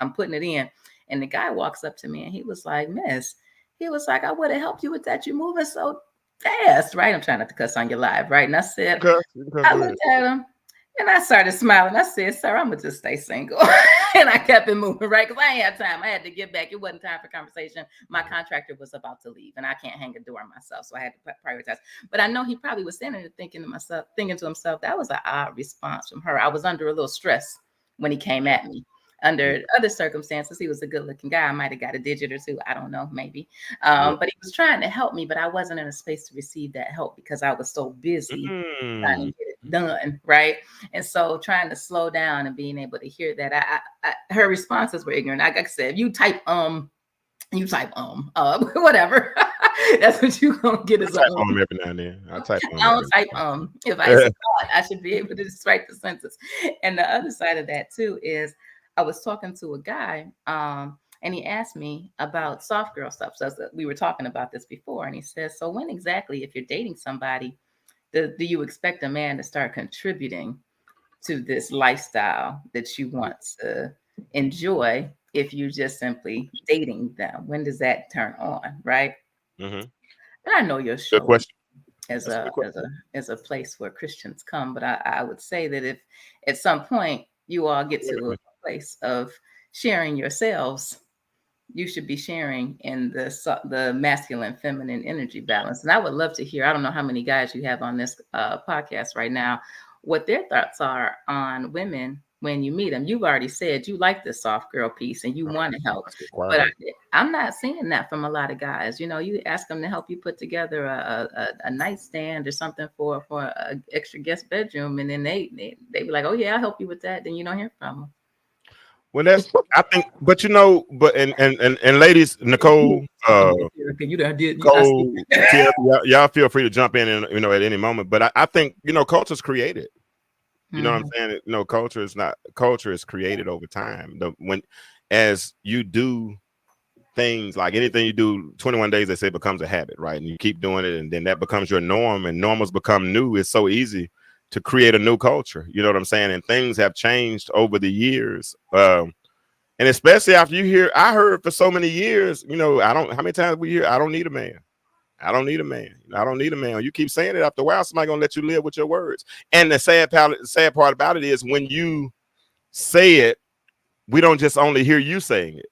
Speaker 4: I'm putting it in, and the guy walks up to me, and he was like, Miss, he was like, I would have helped you with that. You're moving so fast, right? I'm trying not to cuss on your live, right? And I said, I looked at him and I started smiling. I said, sir, I'm gonna just stay single. And I kept it moving, right? Because I ain't had time. I had to get back. It wasn't time for conversation. My contractor was about to leave, and I can't hang a door myself, so I had to prioritize. But I know he probably was standing there thinking to himself, that was an odd response from her. I was under a little stress when he came at me. Under other circumstances, he was a good-looking guy. I might have got a digit or two. I don't know, maybe. But he was trying to help me, but I wasn't in a space to receive that help because I was so busy trying to get it done, right? And so trying to slow down and being able to hear that, her responses were ignorant. Like I said, if you type You type whatever. That's what you gonna get
Speaker 1: I
Speaker 4: as a
Speaker 1: type every now and then. I type
Speaker 4: I don't type if I see God, I should be able to just write the sentence. And the other side of that too is I was talking to a guy, and he asked me about soft girl stuff. So we were talking about this before, and he says, "So when exactly, if you're dating somebody, do you expect a man to start contributing to this lifestyle that you want to enjoy if you're just simply dating them? When does that turn on, right?"
Speaker 1: Mm-hmm.
Speaker 4: And I know your
Speaker 1: Good
Speaker 4: show
Speaker 1: question.
Speaker 4: as
Speaker 1: That's a good question.
Speaker 4: as a place where Christians come, but I would say that if at some point you all get to a place of sharing yourselves, you should be sharing in the masculine feminine energy balance. And I would love to hear, I don't know how many guys you have on this podcast right now, what their thoughts are on women when you meet them. You've already said you like the soft girl piece and you want to help, but I'm not seeing that from a lot of guys. You know, you ask them to help you put together a nightstand or something for an extra guest bedroom, and then they be like, "Oh yeah, I'll help you with that." Then you don't hear from them.
Speaker 1: Well, that's I think, but but and ladies, Nicole,
Speaker 4: You done did.
Speaker 1: Nicole, Tiara, y'all feel free to jump in and at any moment. But I think culture's created. You know what I'm saying? No, culture is created over time. As you do things, like anything you do 21 days, they say, becomes a habit, right? And you keep doing it, and then that becomes your norm, and normals become new. It's so easy to create a new culture. You know what I'm saying? And things have changed over the years. And especially after I heard for so many years, how many times we hear, I don't need a man. I don't need a man. I don't need a man. You keep saying it, after a while, somebody gonna let you live with your words. And the sad part about it is, when you say it, we don't just only hear you saying it,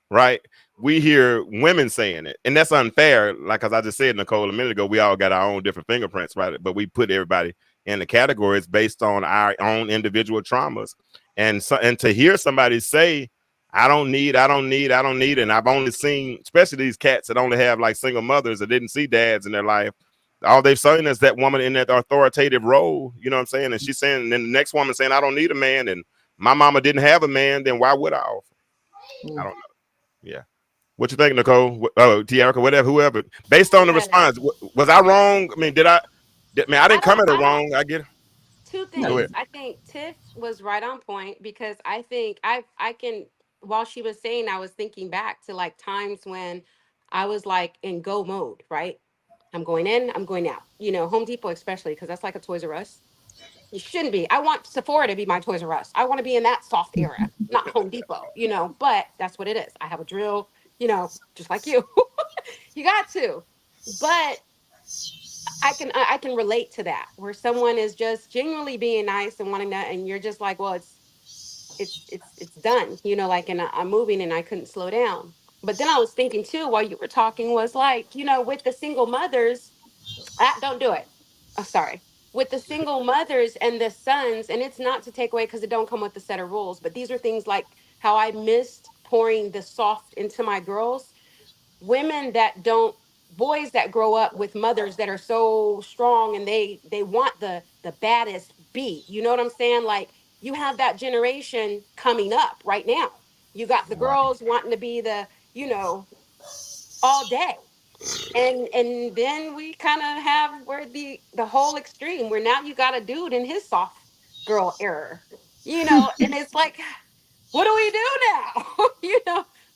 Speaker 1: right? We hear women saying it, and that's unfair. Like, as I just said, Nicole, a minute ago, we all got our own different fingerprints, right? But we put everybody in the categories based on our own individual traumas. And to hear somebody say, I don't need, and I've only seen, especially these cats that only have like single mothers that didn't see dads in their life. All they've seen is that woman in that authoritative role, you know what I'm saying? And she's saying, and then the next woman saying, I don't need a man, and my mama didn't have a man, then why would I offer? I don't know. Yeah. What you think, Nicole? Tiara, whatever, whoever. Based on the response, was I wrong? I mean, I didn't come at it wrong. I get it.
Speaker 3: Two things. I think Tiff was right on point, because I think I can, while she was saying, I was thinking back to like times when I was like in go mode, right? I'm going in, I'm going out. Home Depot especially, because that's like a Toys R Us. You shouldn't be. I want Sephora to be my Toys R Us. I want to be in that soft era, not Home Depot, but that's what it is. I have a drill, just like you. You got to. But I can relate to that, where someone is just genuinely being nice and wanting that, and you're just like, well, it's done, like, and I'm moving and I couldn't slow down. But then I was thinking too, while you were talking, was like, with the single mothers, don't do it. Oh, sorry. With the single mothers and the sons, and it's not to take away, because it don't come with the set of rules, but these are things like how I missed pouring the soft into my girls. Women that don't Boys that grow up with mothers that are so strong, and they want the baddest beat, you know what I'm saying? Like, you have that generation coming up right now. You got the girls wanting to be the, all day. And then we kind of have where the whole extreme, where now you got a dude in his soft girl era, and it's like, what do we do now?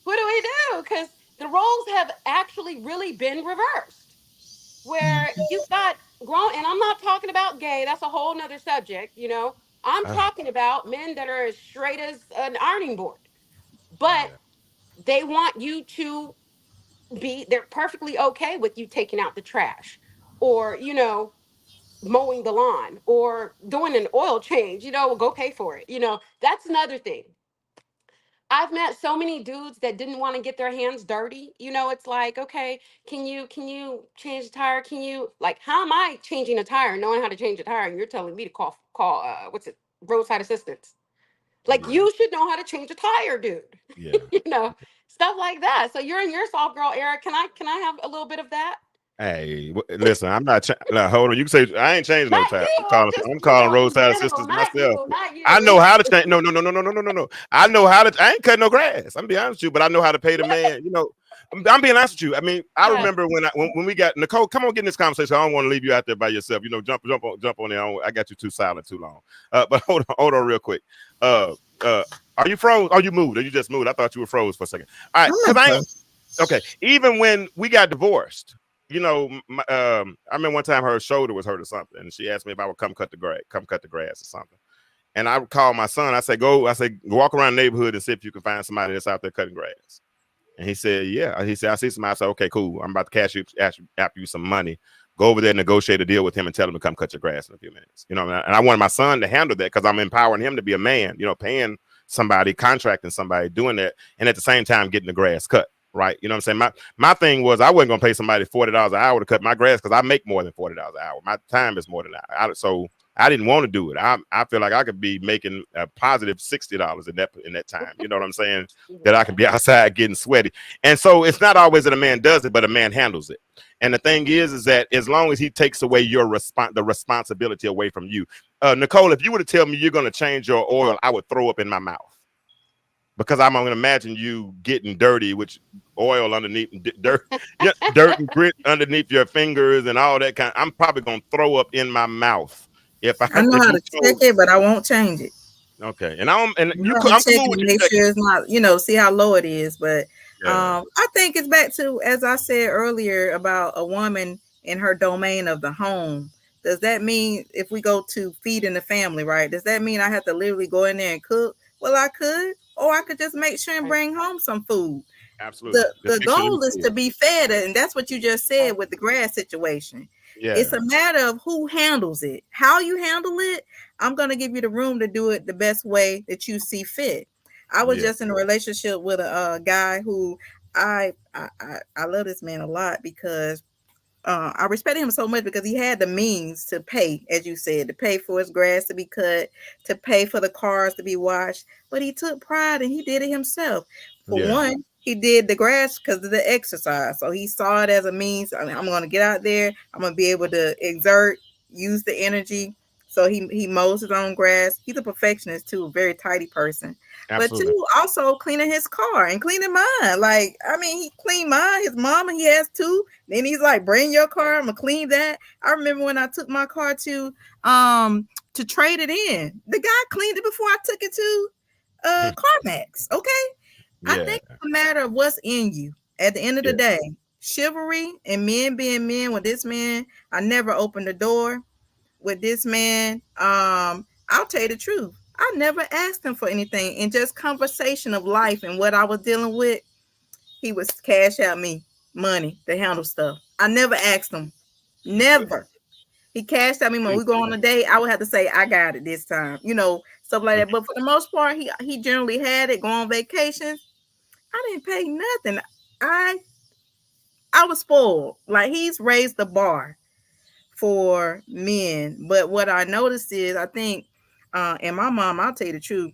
Speaker 3: What do we do? Because the roles have actually really been reversed, where you've got grown, and I'm not talking about gay, that's a whole nother subject. I'm talking about men that are as straight as an ironing board, but they want you to they're perfectly okay with you taking out the trash, or mowing the lawn, or doing an oil change. Go pay for it. That's another thing. I've met so many dudes that didn't want to get their hands dirty. It's like, okay, can you change the tire? Can you, like, how am I changing a tire, knowing how to change a tire, and you're telling me to call what's it, roadside assistance? Like, you should know how to change a tire, dude.
Speaker 1: Yeah.
Speaker 3: Stuff like that. So you're in your soft girl era. Can I have a little bit of that?
Speaker 1: Hey, listen, I'm not. Hold on, you can say I ain't changing no tire. I'm calling roadside assistance myself. I know how to change. No. I know how to. I ain't cutting no grass. I'm gonna be honest with you, but I know how to pay the man. I'm being honest with you. I mean, I
Speaker 3: Yeah.
Speaker 1: remember when we got Nicole. Come on, get in this conversation. I don't want to leave you out there by yourself. You know, jump on there. I got you too silent too long. But hold on real quick. Are you froze? Oh, you moved. Or you just moved? I thought you were froze for a second. All right, because I ain't okay. Even when we got divorced, you know, I remember one time her shoulder was hurt or something, and she asked me if I would come cut the grass or something. And I called my son. I said, go walk around the neighborhood and see if you can find somebody that's out there cutting grass. And he said, yeah. He said, I see somebody. I said, okay, cool. I'm about to ask you some money. Go over there and negotiate a deal with him and tell him to come cut your grass in a few minutes. You know, and I wanted my son to handle that because I'm empowering him to be a man, you know, paying somebody, contracting somebody, doing that, and at the same time getting the grass cut. Right. You know what I'm saying? My thing was I wasn't going to pay somebody $40 an hour to cut my grass because I make more than $40 an hour. My time is more than that. So I didn't want to do it. I feel like I could be making a positive $60 in that time. You know what I'm saying? That I can be outside getting sweaty. And so it's not always that a man does it, but a man handles it. And the thing is that as long as he takes away the responsibility away from you, Nicole, if you were to tell me you're going to change your oil, I would throw up in my mouth. Because I'm going to imagine you getting dirty with oil underneath dirt and grit underneath your fingers and all that kind. I'm probably going to throw up in my mouth if I
Speaker 6: know how to check it, but I won't change it.
Speaker 1: Okay, and I'm
Speaker 6: check
Speaker 1: cool with
Speaker 6: it, make sure it's not, you know, see how low it is. But
Speaker 1: yeah.
Speaker 6: I think it's back to, as I said earlier, about a woman in her domain of the home. Does that mean if we go to feeding the family, right? Does that mean I have to literally go in there and cook? Well, I could, or I could just make sure and bring home some food.
Speaker 1: Absolutely.
Speaker 6: The goal is to be fed, and that's what you just said with the grass situation.
Speaker 1: Yeah.
Speaker 6: It's a matter of who handles it. How you handle it, I'm going to give you the room to do it the best way that you see fit. I was just in a relationship with a guy who I love this man a lot because I respect him so much because he had the means to pay, as you said, to pay for his grass to be cut, to pay for the cars to be washed. But he took pride and he did it himself. For one, he did the grass because of the exercise. So he saw it as a means. I'm going to get out there. I'm going to be able to exert, use the energy. So he mows his own grass. He's a perfectionist too, a very tidy person. Absolutely. But two, also cleaning his car and cleaning mine. Like, I mean, he cleaned mine, his mama, he has two. Then he's like, bring your car, I'm gonna clean that. I remember when I took my car to trade it in. The guy cleaned it before I took it to CarMax. Okay. Yeah. I think it's a matter of what's in you. At the end of the day, chivalry and men being men. With this man, I never opened the door. With this man, I'll tell you the truth. I never asked him for anything. In just conversation of life and what I was dealing with, he was cash out me money to handle stuff. I never asked him. Never. He cashed out me when we go on a date. I would have to say, I got it this time. You know, stuff like that. But for the most part, he generally had it. Go on vacations. I didn't pay nothing. I was spoiled. Like, he's raised the bar for men. But what I noticed is, I think, and my mom, I'll tell you the truth,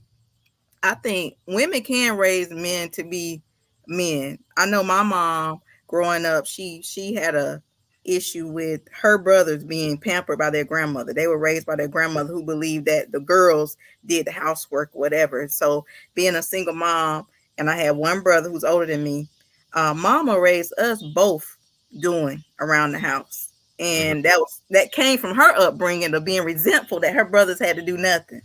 Speaker 6: I think women can raise men to be men. I know my mom growing up, she had a issue with her brothers being pampered by their grandmother. They were raised by their grandmother who believed that the girls did the housework, whatever. So being a single mom, and I had one brother who's older than me, mama raised us both doing around the house. And that came from her upbringing of being resentful that her brothers had to do nothing.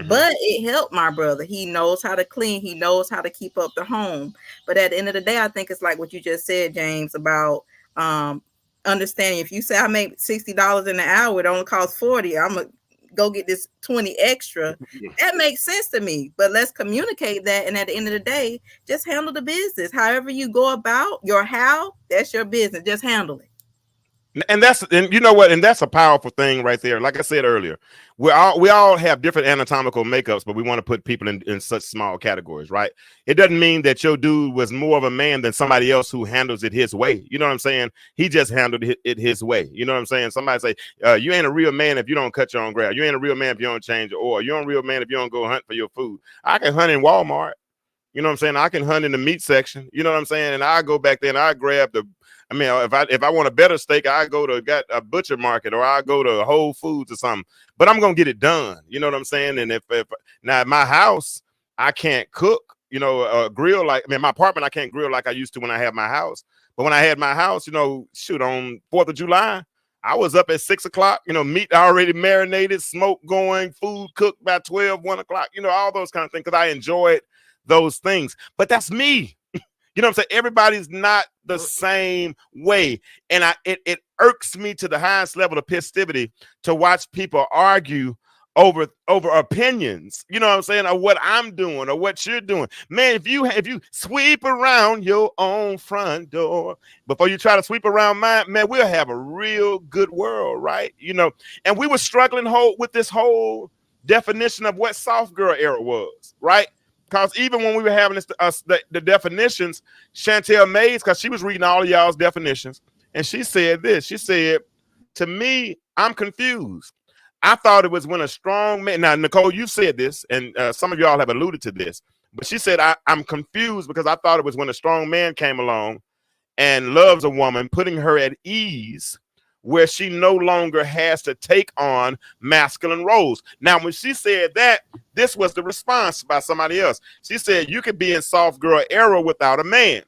Speaker 6: But it helped my brother. He knows how to clean. He knows how to keep up the home. But at the end of the day, I think it's like what you just said, James, about understanding. If you say I make $60 an hour, it only costs $40. I'm gonna go get this 20 extra. That makes sense to me. But let's communicate that. And at the end of the day, just handle the business. However you go about your how, that's your business. Just handle it.
Speaker 1: And you know what? And that's a powerful thing right there. Like I said earlier, we all have different anatomical makeups, but we want to put people in such small categories, right? It doesn't mean that your dude was more of a man than somebody else who handles it his way. You know what I'm saying? He just handled it his way. You know what I'm saying? Somebody say, you ain't a real man if you don't cut your own grass. You ain't a real man if you don't change your oil. You ain't a real man if you don't go hunt for your food. I can hunt in Walmart. You know what I'm saying? I can hunt in the meat section. You know what I'm saying? And I go back there and I grab if I want a better steak, I go to a butcher market or I go to Whole Foods or something. But I'm gonna get it done. You know what I'm saying? And if now at my house, I can't cook. grill like, I mean, my apartment, I can't grill like I used to when I had my house. But when I had my house, shoot, on 4th of July, I was up at 6 o'clock, meat already marinated, smoke going, food cooked by 12, 1 o'clock, all those kind of things, because I enjoyed those things. But that's me. You know what I'm saying? Everybody's not the same way. And it irks me to the highest level of festivity to watch people argue over opinions, you know what I'm saying, or what I'm doing or what you're doing. Man, if you sweep around your own front door before you try to sweep around mine, man, we'll have a real good world, right? And we were struggling with this whole definition of what soft girl era was, right? Because even when we were having the definitions, Chantel Mays, because she was reading all of y'all's definitions, and she said this. She said, to me, I'm confused. I thought it was when a strong man. Now, Nicole, you said this, and some of y'all have alluded to this, but she said, I'm confused because I thought it was when a strong man came along and loves a woman, putting her at ease where she no longer has to take on masculine roles. Now, when she said that, this was the response by somebody else. She said, you could be in soft girl era without a man.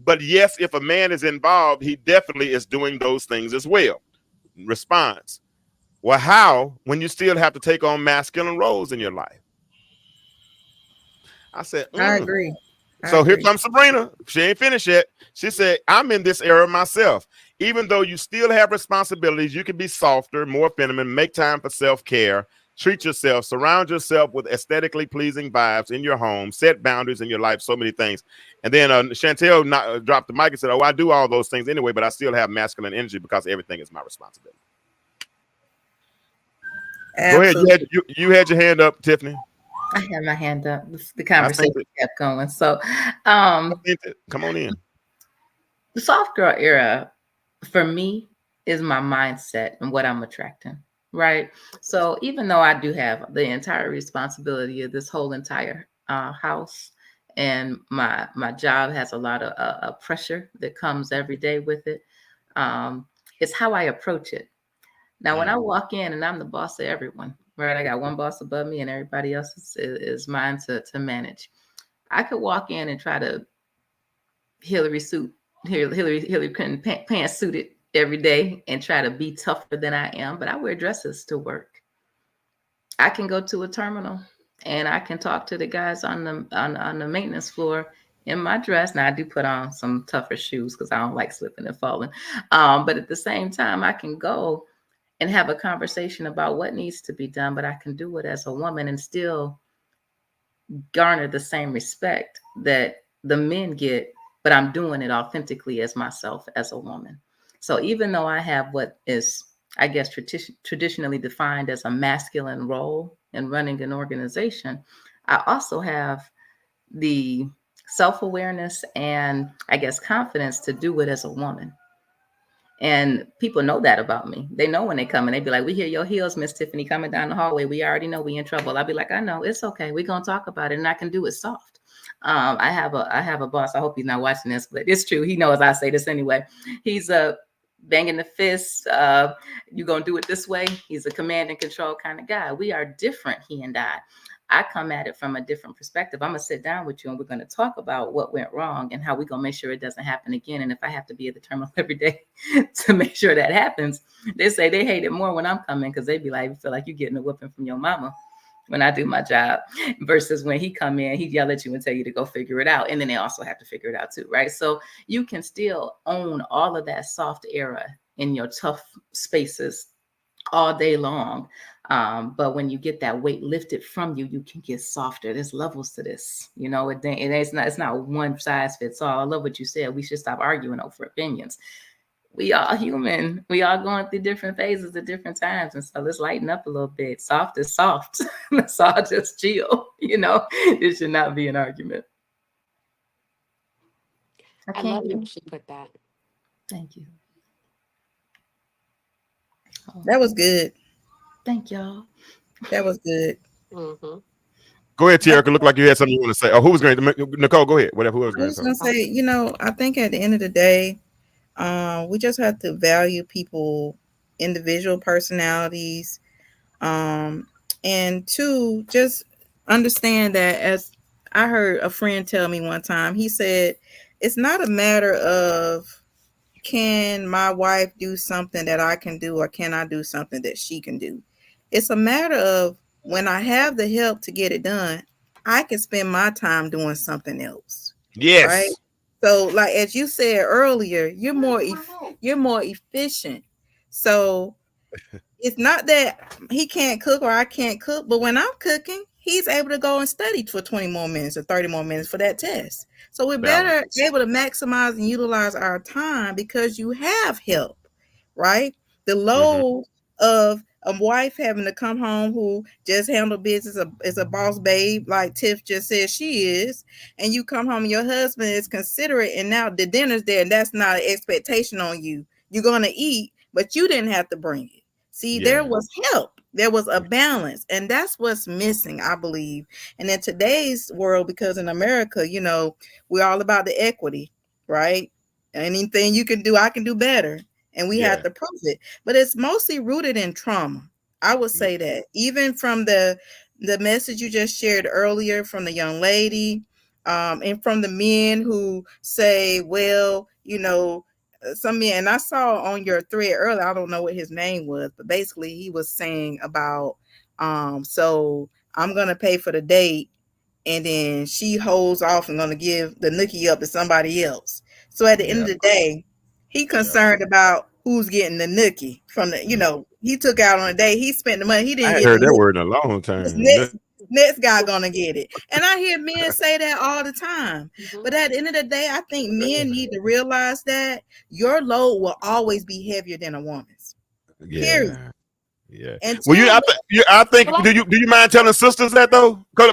Speaker 1: But yes, if a man is involved, he definitely is doing those things as well. Response. Well, how when you still have to take on masculine roles in your life? I said,
Speaker 6: I agree.
Speaker 1: So here comes Sabrina. She ain't finished yet. She said, I'm in this era myself. Even though you still have responsibilities, you can be softer, more feminine, make time for self-care, treat yourself, surround yourself with aesthetically pleasing vibes in your home, set boundaries in your life, so many things. And then Chantel dropped the mic and said, oh, I do all those things anyway, but I still have masculine energy because everything is my responsibility.
Speaker 6: Absolutely.
Speaker 1: Go ahead. You had your hand up, Tiffany.
Speaker 4: I had my hand up. The conversation kept going. So,
Speaker 1: come on in.
Speaker 4: The soft girl era, for me, is my mindset and what I'm attracting, right? So even though I do have the entire responsibility of this whole entire house, and my job has a lot of pressure that comes every day with it, it's how I approach it. Now, when I walk in and I'm the boss of everyone, right? I got one boss above me and everybody else is mine to manage. I could walk in and try to Hillary Clinton pantsuit it every day and try to be tougher than I am, but I wear dresses to work. I can go to a terminal and I can talk to the guys on the maintenance floor in my dress. Now I do put on some tougher shoes because I don't like slipping and falling. But at the same time, I can go and have a conversation about what needs to be done, but I can do it as a woman and still garner the same respect that the men get, but I'm doing it authentically as myself as a woman. So even though I have what is, I guess, traditionally defined as a masculine role in running an organization, I also have the self-awareness and, I guess, confidence to do it as a woman. And people know that about me. They know when they come and they be like, we hear your heels, Miss Tiffany, coming down the hallway. We already know we in trouble. I'll be like, I know, it's okay. We're going to talk about it. And I can do it soft. I have a boss. I hope he's not watching this, but it's true. He knows I say this anyway. He's banging the fist. You going to do it this way. He's a command and control kind of guy. We are different, he and I come at it from a different perspective. I'm going to sit down with you and we're going to talk about what went wrong and how we're going to make sure it doesn't happen again. And if I have to be at the terminal every day to make sure that happens, they say they hate it more when I'm coming because they be like, you feel like you're getting a whooping from your mama when I do my job versus when he come in, he yell at you and tell you to go figure it out. And then they also have to figure it out too, right? So you can still own all of that soft era in your tough spaces all day long. But when you get that weight lifted from you, you can get softer. There's levels to this, it's not one size fits all. I love what you said. We should stop arguing over opinions. We all human. We all going through different phases at different times. And so let's lighten up a little bit. Soft is soft. Let's all just chill. It should not be an argument.
Speaker 3: I love how she put that.
Speaker 4: Thank you.
Speaker 6: That was good.
Speaker 4: Thank y'all.
Speaker 6: That was good.
Speaker 3: Mm-hmm.
Speaker 1: Go ahead, Tierica. Look like you had something you want to say. Oh, who was going to? Nicole, go ahead. Whatever. Who was
Speaker 6: I was going to say, I think at the end of the day, we just have to value people, individual personalities, and two, just understand that I heard a friend tell me one time. He said, "It's not a matter of can my wife do something that I can do, or can I do something that she can do? It's a matter of when I have the help to get it done, I can spend my time doing something else, right?"
Speaker 1: Yes.
Speaker 6: So, like as you said earlier, you're more efficient. So it's not that he can't cook or I can't cook, but when I'm cooking, he's able to go and study for 20 more minutes or 30 more minutes for that test. So we're better
Speaker 1: Balance.
Speaker 6: able to maximize and utilize our time because you have help, right? The
Speaker 1: Hmm.
Speaker 6: load of a wife having to come home who just handle business is a boss babe, like Tiff just said she is, and you come home and your husband is considerate, and now the dinner's there, and that's not an expectation on you. You're gonna eat, but you didn't have to bring it. See, there
Speaker 1: Yeah.
Speaker 6: was help. There was a balance, and that's what's missing, I believe. And in today's world, because in America, we're all about the equity, right? Anything you can do, I can do better, and we have
Speaker 1: Yeah.
Speaker 6: to prove it. But it's mostly rooted in trauma. I would
Speaker 1: Yeah.
Speaker 6: say that, even from the message you just shared earlier from the young lady, and from the men who say, well, some men, and I saw on your thread earlier, I don't know what his name was, but basically he was saying about so I'm gonna pay for the date, and then she holds off and gonna give the nookie up to somebody else. So at the end
Speaker 1: Yeah.
Speaker 6: of the day, he
Speaker 1: Yeah.
Speaker 6: concerned about who's getting the nookie from the,
Speaker 1: Mm.
Speaker 6: he took out on a date, he spent the money, he
Speaker 1: I
Speaker 6: didn't
Speaker 1: ain't
Speaker 6: get the
Speaker 1: heard that
Speaker 6: nookie.
Speaker 1: word in a long
Speaker 6: This
Speaker 1: time.
Speaker 6: next guy gonna get it. And I hear men say that all the time.
Speaker 3: Mhm.
Speaker 6: But at the end of the day, I think men need to realize that your load will always be heavier than a woman's. Period.
Speaker 1: Yeah. Yeah. Well,
Speaker 6: Until
Speaker 1: I think,
Speaker 3: Well, I,
Speaker 1: do you mind telling sisters that though? Because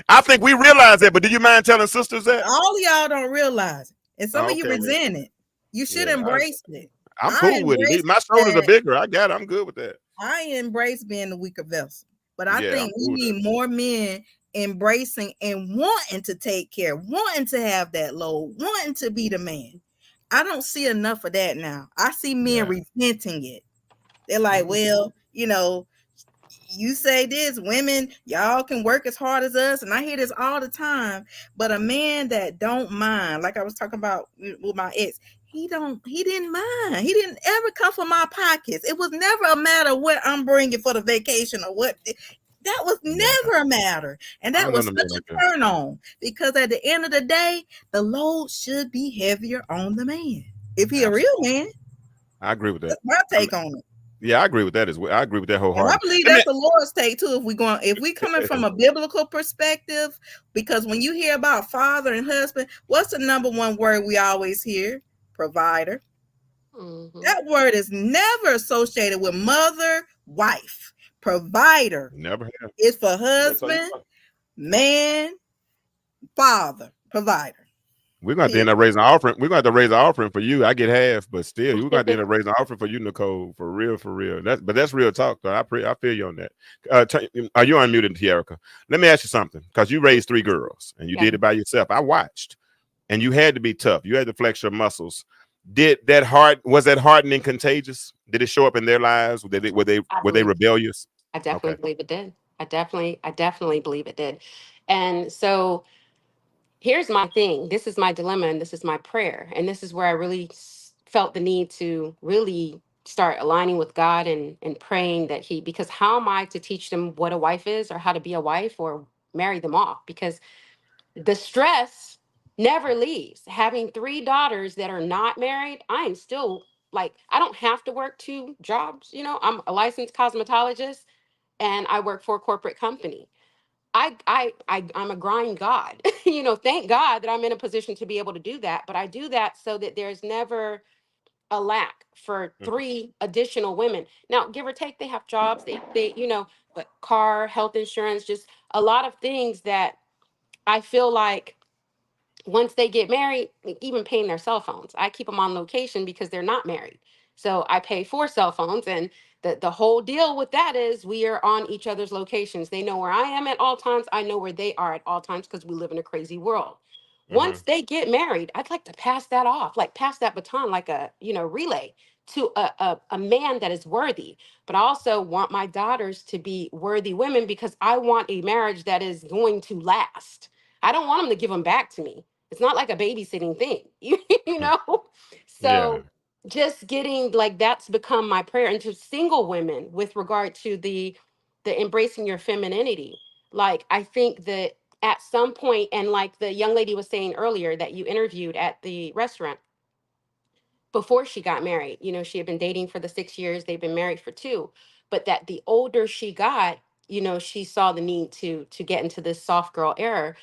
Speaker 1: I think we realize that, but do you mind telling sisters that?
Speaker 6: all of y'all don't realize it. And some
Speaker 1: Oh,
Speaker 6: of you
Speaker 1: okay, then.
Speaker 6: resent it. You should
Speaker 1: Yeah,
Speaker 6: embrace it.
Speaker 1: I'm
Speaker 6: I
Speaker 1: cool with it.
Speaker 6: embrace
Speaker 1: My shoulders are
Speaker 6: that.
Speaker 1: bigger. I got it. I'm good with that.
Speaker 6: I embrace being the weaker vessel. But I
Speaker 1: Yeah,
Speaker 6: think
Speaker 1: I'm
Speaker 6: we
Speaker 1: cool with that.
Speaker 6: need more men embracing and wanting to take care, wanting to have that load, wanting to be the man. I don't see enough of that now. I see men
Speaker 1: Yeah.
Speaker 6: resenting it. They're like,
Speaker 1: Mhm.
Speaker 6: well, you say this, women, y'all can work as hard as us, and I hear this all the time. But a man that don't mind, like I was talking about with my ex, he didn't mind. He didn't ever come for my pockets. It was never a matter what I'm bringing for the vacation or what. That was
Speaker 1: Yeah.
Speaker 6: never a matter, and
Speaker 1: I
Speaker 6: that
Speaker 1: don't know
Speaker 6: was
Speaker 1: no
Speaker 6: such
Speaker 1: man like
Speaker 6: a
Speaker 1: that.
Speaker 6: turn on because at the end of the day, the load should be heavier on the man if he a real
Speaker 1: Absolutely.
Speaker 6: man.
Speaker 1: I agree with that.
Speaker 6: That's my
Speaker 1: I mean,
Speaker 6: take on it.
Speaker 1: yeah, I agree with that as well. I agree with that
Speaker 6: And I
Speaker 1: wholeheartedly.
Speaker 6: believe
Speaker 1: Let me
Speaker 6: that's the Lord's take too. If we coming from a biblical perspective, because when you hear about father and husband, what's the number one word we always hear? Provider.
Speaker 3: mhm.
Speaker 6: That word is never associated with mother, wife. Provider
Speaker 1: never have.
Speaker 6: is for
Speaker 2: Yeah, so
Speaker 6: husband, man, father, provider.
Speaker 1: We're going to
Speaker 6: Period.
Speaker 1: end up raising an offering. We're going to have to raise an offering for you. I get half, but still, you're going to end up raising an offering for you, Nicole, for real, for real. That's real talk, though. I feel you on that. Are you unmuted, Tierica? Let me ask you something, because you raised three girls and you
Speaker 3: Yeah,
Speaker 1: did it by yourself. I watched, and you had to be tough. You had to flex your muscles. Was that hardening contagious? Did it show up in their lives?
Speaker 3: I
Speaker 1: Were they
Speaker 3: believe.
Speaker 1: rebellious?
Speaker 3: I
Speaker 1: Okay.
Speaker 3: definitely believe it did. I definitely believe it did. And so here's my thing. This is my dilemma, and this is my prayer, and this is where I really felt the need to really start aligning with God and praying that He, because how am I to teach them what a wife is or how to be a wife or marry them off? Because the stress never leaves. Having three daughters that are not married, I am still like, I don't have to work two jobs. I'm a licensed cosmetologist and I work for a corporate company. I'm a grind god. Thank God that I'm in a position to be able to do that. But I do that so that there's never a lack for
Speaker 1: Mhm.
Speaker 3: three additional women. Now, give or take, they have jobs, but car, health insurance, just a lot of things that I feel like once they get married, even paying their cell phones. I keep them on location because they're not married. So I pay for cell phones. And the whole deal with that is we are on each other's locations. They know where I am at all times. I know where they are at all times because we live in a crazy world. Once
Speaker 1: Mhm.
Speaker 3: they get married, I'd like to pass that off, like pass that baton like a, relay to a man that is worthy. But I also want my daughters to be worthy women because I want a marriage that is going to last. I don't want them to give them back to me. It's not like a babysitting thing, you
Speaker 1: Mm.
Speaker 3: know?
Speaker 1: Yeah.
Speaker 3: So just getting like that's become my prayer. And to single women with regard to the embracing your femininity. Like I think that at some point, and like the young lady was saying earlier that you interviewed at the restaurant, before she got married. You know, she had been dating for the 6 years, they've been married for two. But that the older she got, you know, she saw the need to get into this soft girl era.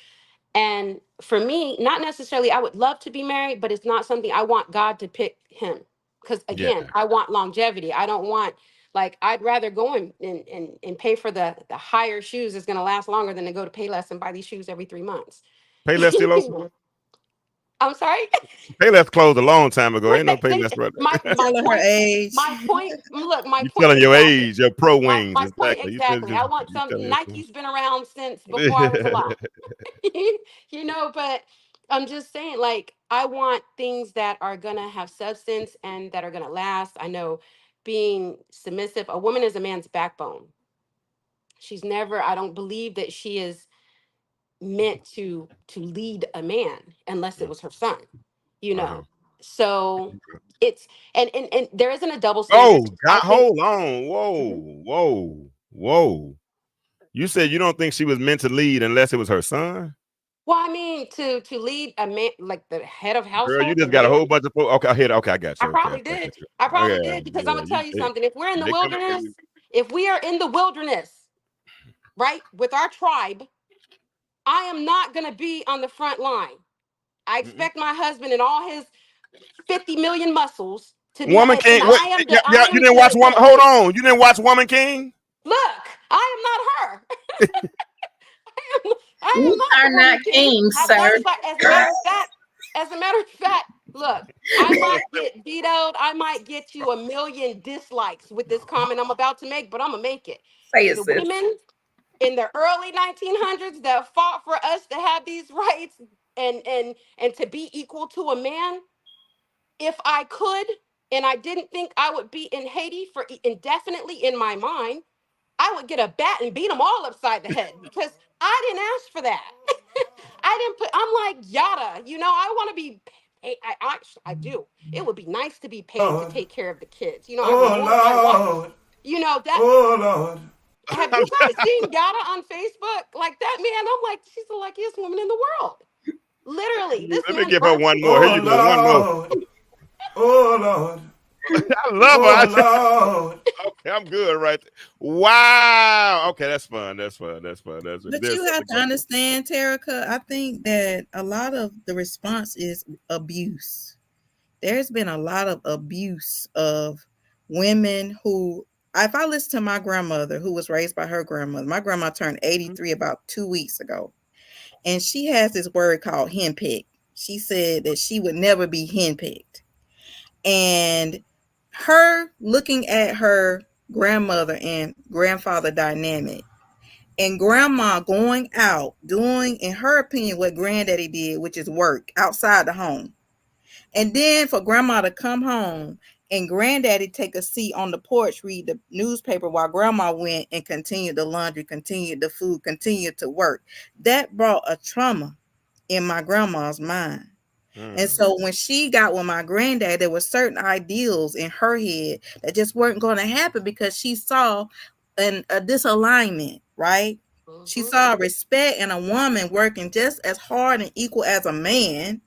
Speaker 3: And for me, not necessarily I would love to be married, but it's not something I want God to pick him. Because again,
Speaker 1: Yeah.
Speaker 3: I want longevity. I don't want like I'd rather go and pay for the higher shoes that's gonna last longer than to go to Payless and buy these shoes every 3 months.
Speaker 1: Payless still open?
Speaker 3: I'm sorry.
Speaker 1: Payless closed a long time ago.
Speaker 3: Look,
Speaker 1: Ain't no Payless brother.
Speaker 3: my
Speaker 6: Telling her
Speaker 3: point,
Speaker 6: age.
Speaker 3: my point. Look, my
Speaker 1: You
Speaker 3: point
Speaker 1: telling your
Speaker 3: exactly.
Speaker 1: age, your pro wings,
Speaker 3: My point
Speaker 1: exactly.
Speaker 3: exactly. I want
Speaker 1: You
Speaker 3: some
Speaker 1: telling
Speaker 3: Nike's been around since before I was alive. You know, but I'm just saying, like, I want things that are gonna have substance and that are gonna last. I know being submissive, a woman is a man's backbone. She's never, I don't believe that she is meant to lead a man unless it was her son, you
Speaker 1: uh-huh.
Speaker 3: know. So it's and there isn't a double standard.
Speaker 1: Oh, God,
Speaker 3: I think
Speaker 1: hold on. Whoa, whoa, whoa. You said you don't think she was meant to lead unless it was her son?
Speaker 3: well, I mean to lead a man like the head of
Speaker 1: Girl, you
Speaker 3: household, the
Speaker 1: just got a
Speaker 3: man.
Speaker 1: whole bunch of okay, I hear. Okay, I got
Speaker 3: I
Speaker 1: you. Okay,
Speaker 3: probably
Speaker 1: okay, I
Speaker 3: did.
Speaker 1: got you.
Speaker 3: I probably
Speaker 1: Okay,
Speaker 3: did because I'm
Speaker 1: yeah,
Speaker 3: gonna tell you
Speaker 1: they,
Speaker 3: something. If we're in the
Speaker 1: they come
Speaker 3: wilderness, if we are in the wilderness, right, with our tribe, I am not gonna be on the front line. I
Speaker 1: mm-mm.
Speaker 3: expect my husband and all his 50 million muscles to be,
Speaker 1: Woman
Speaker 3: and
Speaker 1: King. What?
Speaker 3: I am
Speaker 1: Yeah,
Speaker 3: the
Speaker 1: yeah,
Speaker 3: I
Speaker 1: you
Speaker 3: am
Speaker 1: didn't watch Woman. Hold
Speaker 3: the
Speaker 1: on, you didn't watch Woman King?
Speaker 3: look. I am not her. I am
Speaker 4: You
Speaker 3: not
Speaker 4: are
Speaker 3: the
Speaker 4: not
Speaker 3: woman king.
Speaker 4: king,
Speaker 3: I love
Speaker 4: sir.
Speaker 3: you, but as a matter of fact, look, I might get vetoed. I might get you a million dislikes with this comment I'm about to make, but I'm gonna make it.
Speaker 4: Say it,
Speaker 3: The
Speaker 4: sis.
Speaker 3: women in the early 1900s that fought for us to have these rights and to be equal to a man, if I could, and I didn't think I would be in Haiti for indefinitely in my mind, I would get a bat and beat them all upside the head because I didn't ask for that. I didn't put. I'm like yada. You know, I want to be. I do. It would be nice to be paid to take care of the kids. You know, I reward my wife. You know that. Have you guys seen Yada on Facebook? Like that man. I'm like, she's the luckiest woman in the world. Literally, this
Speaker 1: Let me
Speaker 3: man
Speaker 1: give her
Speaker 3: birthed.
Speaker 1: one more. Here you go, one more. I love her. Okay, I'm good right there. Wow. Okay, that's fun. That's fun. That's fun.
Speaker 6: But
Speaker 1: There's
Speaker 6: you have
Speaker 1: something
Speaker 6: to
Speaker 1: going on.
Speaker 6: understand, Terica, I think that a lot of the response is abuse. There's been a lot of abuse of women who, if I listen to my grandmother, who was raised by her grandmother, my grandma turned 83 about 2 weeks ago, and she has this word called henpicked. She said that she would never be henpicked. And her looking at her grandmother and grandfather dynamic, and grandma going out doing, in her opinion, what granddaddy did, which is work outside the home, and then for grandma to come home and granddaddy take a seat on the porch, read the newspaper while grandma went and continued the laundry, continued the food, continued to work. That brought a trauma in my grandma's mind. And
Speaker 1: Mm,
Speaker 6: so when she got with my granddad, there were certain ideals in her head that just weren't going to happen because she saw a disalignment, right? She
Speaker 3: Mhm.
Speaker 6: saw respect in a woman working just as hard and equal as a man,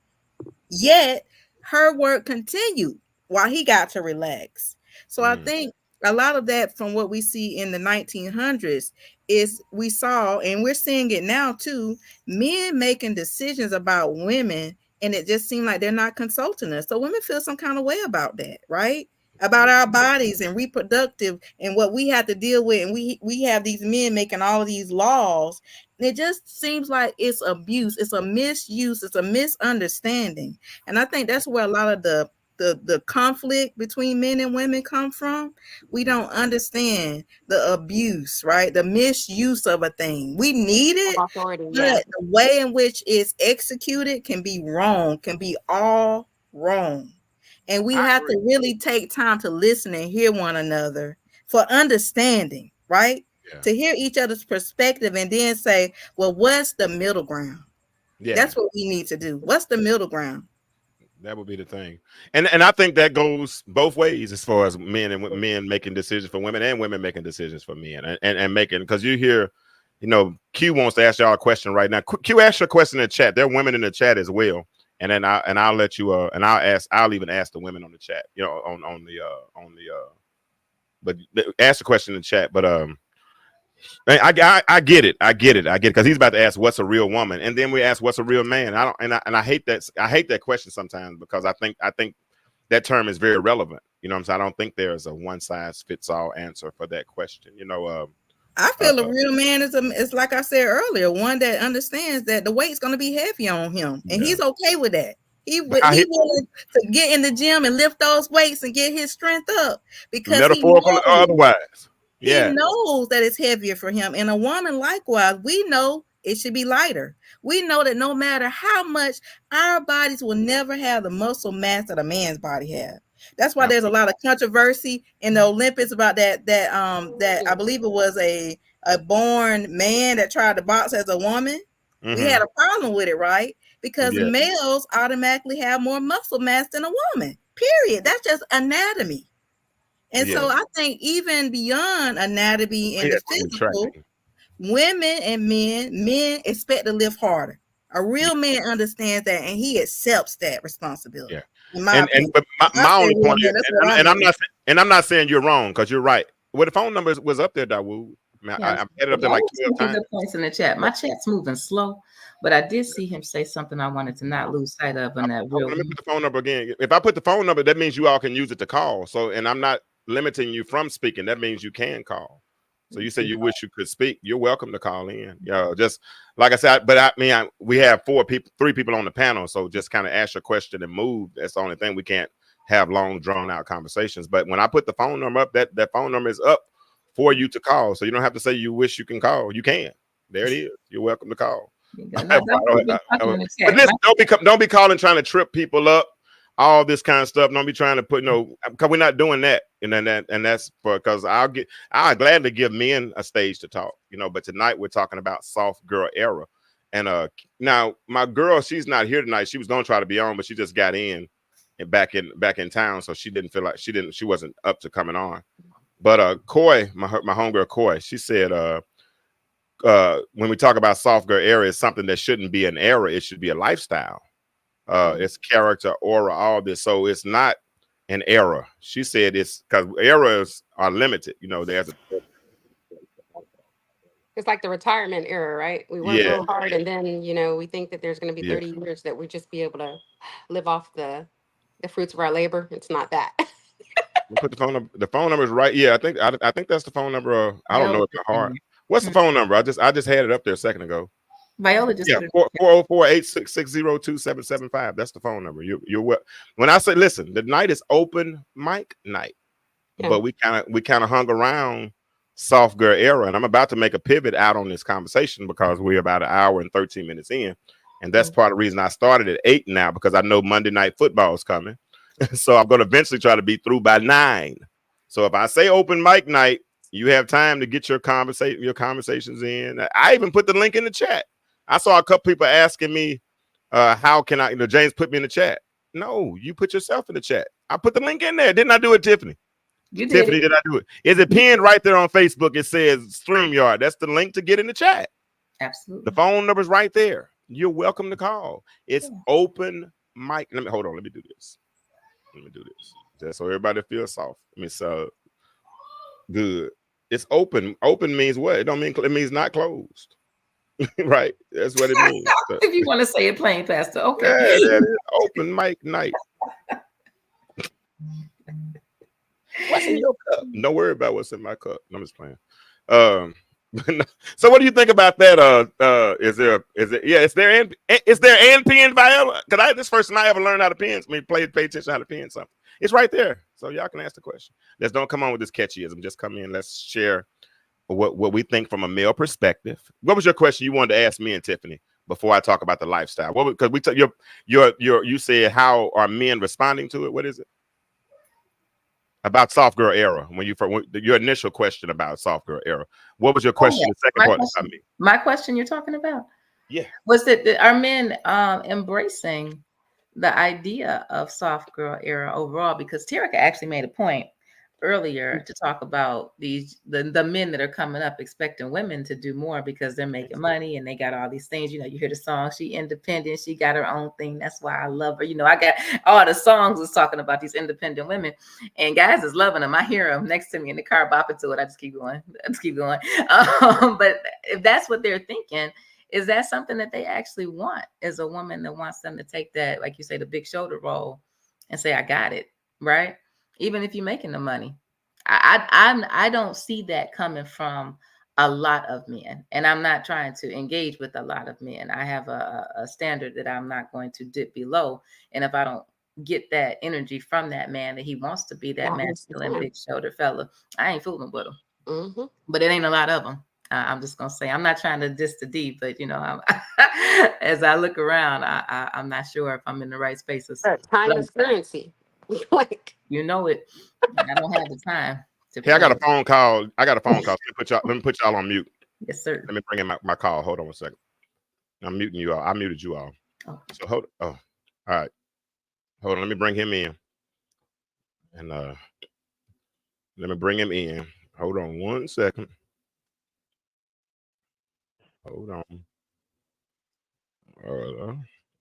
Speaker 6: yet her work continued while he got to relax. So I
Speaker 1: mm,
Speaker 6: think a lot of that from what we see in the 1900s is we saw, and we're seeing it now too, men making decisions about women, and it just seemed like they're not consulting us. So women feel some kind of way about that, right? About our bodies and reproductive and what we have to deal with. And we have these men making all of these laws. And it just seems like it's abuse, it's a misuse, it's a misunderstanding. And I think that's where a lot of the conflict between men and women come from. We don't understand the abuse, right? The misuse of a thing. We need
Speaker 3: Of
Speaker 6: it,
Speaker 3: authority, yeah.
Speaker 6: but the way in which it's executed can be wrong, can be all wrong. And we
Speaker 1: I
Speaker 6: have
Speaker 1: agree.
Speaker 6: to really take time to listen and hear one another for understanding, right?
Speaker 1: Yeah.
Speaker 6: To hear each other's perspective and then say, well, what's the middle ground?
Speaker 1: Yeah,
Speaker 6: That's what we need to do. What's the middle ground?
Speaker 1: that would be the thing. And I think that goes both ways as far as men making decisions for women and women making decisions for men and making, because you hear, Q wants to ask y'all a question right now. Q, ask your question in the chat. There are women in the chat as well. And then I'll let you I'll even ask the women on the chat, but ask the question in the chat. But I get it. Because he's about to ask what's a real woman, and then we ask what's a real man. I hate that. I hate that question sometimes, because I think that term is very relevant. You know what I'm saying? I don't think there's a one size fits all answer for that question.
Speaker 6: I feel a real man is like I said earlier, one that understands that the weight's going to be heavy on him, and he's okay with that. He willing to get in the gym and lift those weights and get his strength up, because
Speaker 1: metaphorical or otherwise.
Speaker 6: He knows that it's heavier for him. And a woman, likewise, we know it should be lighter. We know that no matter how much, our bodies will never have the muscle mass that a man's body has. That's why there's a lot of controversy in the Olympics about that I believe it was a born man that tried to box as a woman. Mm-hmm. We had a problem with it, right? Because males automatically have more muscle mass than a woman. Period. That's just anatomy. And so I think even beyond anatomy and the physical, women and men expect to live harder. A real man understands that, and he accepts that responsibility.
Speaker 1: Yeah. But my only point is, and I'm not saying you're wrong, because you're right. Well, the phone number was up there, Dawood. I added up there like 12 times.
Speaker 4: Good points in the chat. My chat's moving slow, but I did see him say something I wanted to not lose sight of on that.
Speaker 1: Let me put the phone number again. If I put the phone number, that means you all can use it to call. So, and I'm not limiting you from speaking. That means you can call. So you say you wish you could speak. You're welcome to call in. Just like I said, but we have 3 people on the panel. So just kind of ask your question and move. That's the only thing. We can't have long, drawn out conversations. But when I put the phone number up, that phone number is up for you to call. So you don't have to say you wish you can call. You can. There it is. You're welcome to call. But listen, don't be calling trying to trip people up. All this kind of stuff. Don't be trying to put because we're not doing that. And that's because I'll gladly give men a stage to talk, but tonight we're talking about soft girl era. And now my girl, she's not here tonight. She was gonna try to be on, but she just got in and back in town. So she didn't feel like she wasn't up to coming on. But Coy, my homegirl Coy, she said when we talk about soft girl era, it's something that shouldn't be an era, it should be a lifestyle. It's character, aura, all this. So it's not an era. She said it's because eras are limited.
Speaker 3: It's like the retirement era, right? We work real hard, and then we think that there's going to be 30 years that we just be able to live off the fruits of our labor. It's not that.
Speaker 1: Put the phone number. The phone number is right. Yeah, I think that's the phone number. I don't know if it's hard. What's the phone number? I just had it up there a second ago.
Speaker 4: Viola just
Speaker 1: 404-860-2775. That's the phone number. You're when I say listen, the night is open mic night, but we kind of hung around soft girl era, and I'm about to make a pivot out on this conversation because we're about an hour and 13 minutes in, and that's part of the reason I started at 8 now, because I know Monday Night Football is coming, so I'm going to eventually try to be through by 9. So if I say open mic night, you have time to get your conversations in. I even put the link in the chat. I saw a couple people asking me, how can I, James put me in the chat. No, you put yourself in the chat. I put the link in there. Didn't I do it, Tiffany?
Speaker 4: You did.
Speaker 1: Tiffany, did I do it? Is it pinned right there on Facebook? It says StreamYard. That's the link to get in the chat.
Speaker 4: Absolutely.
Speaker 1: The phone number's right there. You're welcome to call. It's open mic. Hold on. Let me do this. Just so everybody feels soft. So good. It's open. Open means what? It means not closed. Right, that's what it means. So,
Speaker 4: if you want to say it plain, Pastor, okay.
Speaker 1: Yeah, open mic night. What's in your cup? Don't worry about what's in my cup. I'm just playing. So what do you think about that? Is there and pen, Viola? Because this first time I ever learned how to pen. Pay attention how to pen something. It's right there, so y'all can ask the question. Let's don't come on with this catchyism. Just come in. Let's share what we think from a male perspective. What was your question you wanted to ask me and Tiffany before I talk about the lifestyle? Because you said, how are men responding to it? What is it about soft girl era? When your initial question about soft girl era, what was your question? The second part about me.
Speaker 4: My question you're talking about?
Speaker 1: Yeah.
Speaker 4: Was that are men embracing the idea of soft girl era overall? Because Terica actually made a point earlier to talk about the men that are coming up expecting women to do more because they're making money and they got all these things. You know, you hear the song, she independent, she got her own thing. That's why I love her. You know, I got all the songs was talking about these independent women, and guys is loving them. I hear them next to me in the car bopping to it. I just keep going. But if that's what they're thinking, is that something that they actually want? Is a woman that wants them to take that, like you say, the big shoulder roll and say, I got it, right? Even if you're making the money. I don't see that coming from a lot of men. And I'm not trying to engage with a lot of men. I have a standard that I'm not going to dip below. And if I don't get that energy from that man that he wants to be that masculine, big shoulder fella, I ain't fooling with him.
Speaker 3: Mm-hmm.
Speaker 4: But it ain't a lot of them. I'm just gonna say I'm not trying to diss the D, but you know, as I look around, I'm not sure if I'm in the right spaces.
Speaker 3: Time is currency. Like,
Speaker 4: you know it. I don't have the time to.
Speaker 1: Hey, I got a phone call. Let me put y'all on mute.
Speaker 4: Yes, sir.
Speaker 1: Let me bring in my call. Hold on 1 second. I'm muting you all. I muted you all.
Speaker 4: Oh.
Speaker 1: So hold. Oh, all right. Hold on. Let me bring him in. And let me bring him in. Hold on 1 second. Hold on.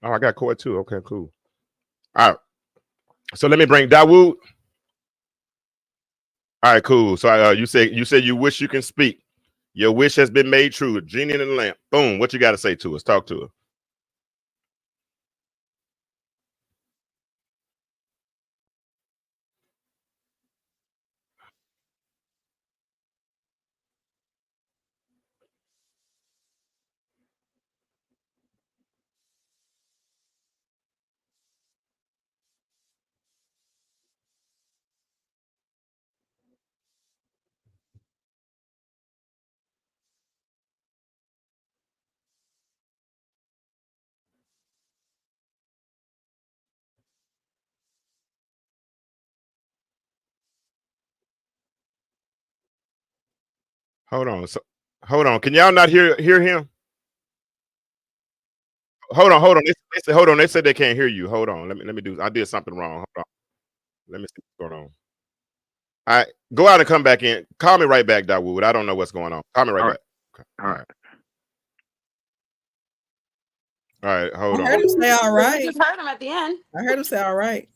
Speaker 1: Oh, I got Coy too. Okay, cool. All right. So let me bring Dawood. All right, cool. So you say you wish you can speak. Your wish has been made true. Genie in the lamp. Boom. What you got to say to us? Talk to us. Hold on. So, hold on. Can y'all not hear him? Hold on. They said, hold on. They said they can't hear you. Hold on. Let me do. I did something wrong. Hold on. Let me see what's going on. All right. Go out and come back in. Call me right back, Dawood. I don't know what's going on. Call me right back. Okay.
Speaker 8: All right.
Speaker 1: All right. Hold on.
Speaker 6: I heard him say all
Speaker 3: I
Speaker 6: right.
Speaker 3: just heard him at the end.
Speaker 6: I heard him say all right.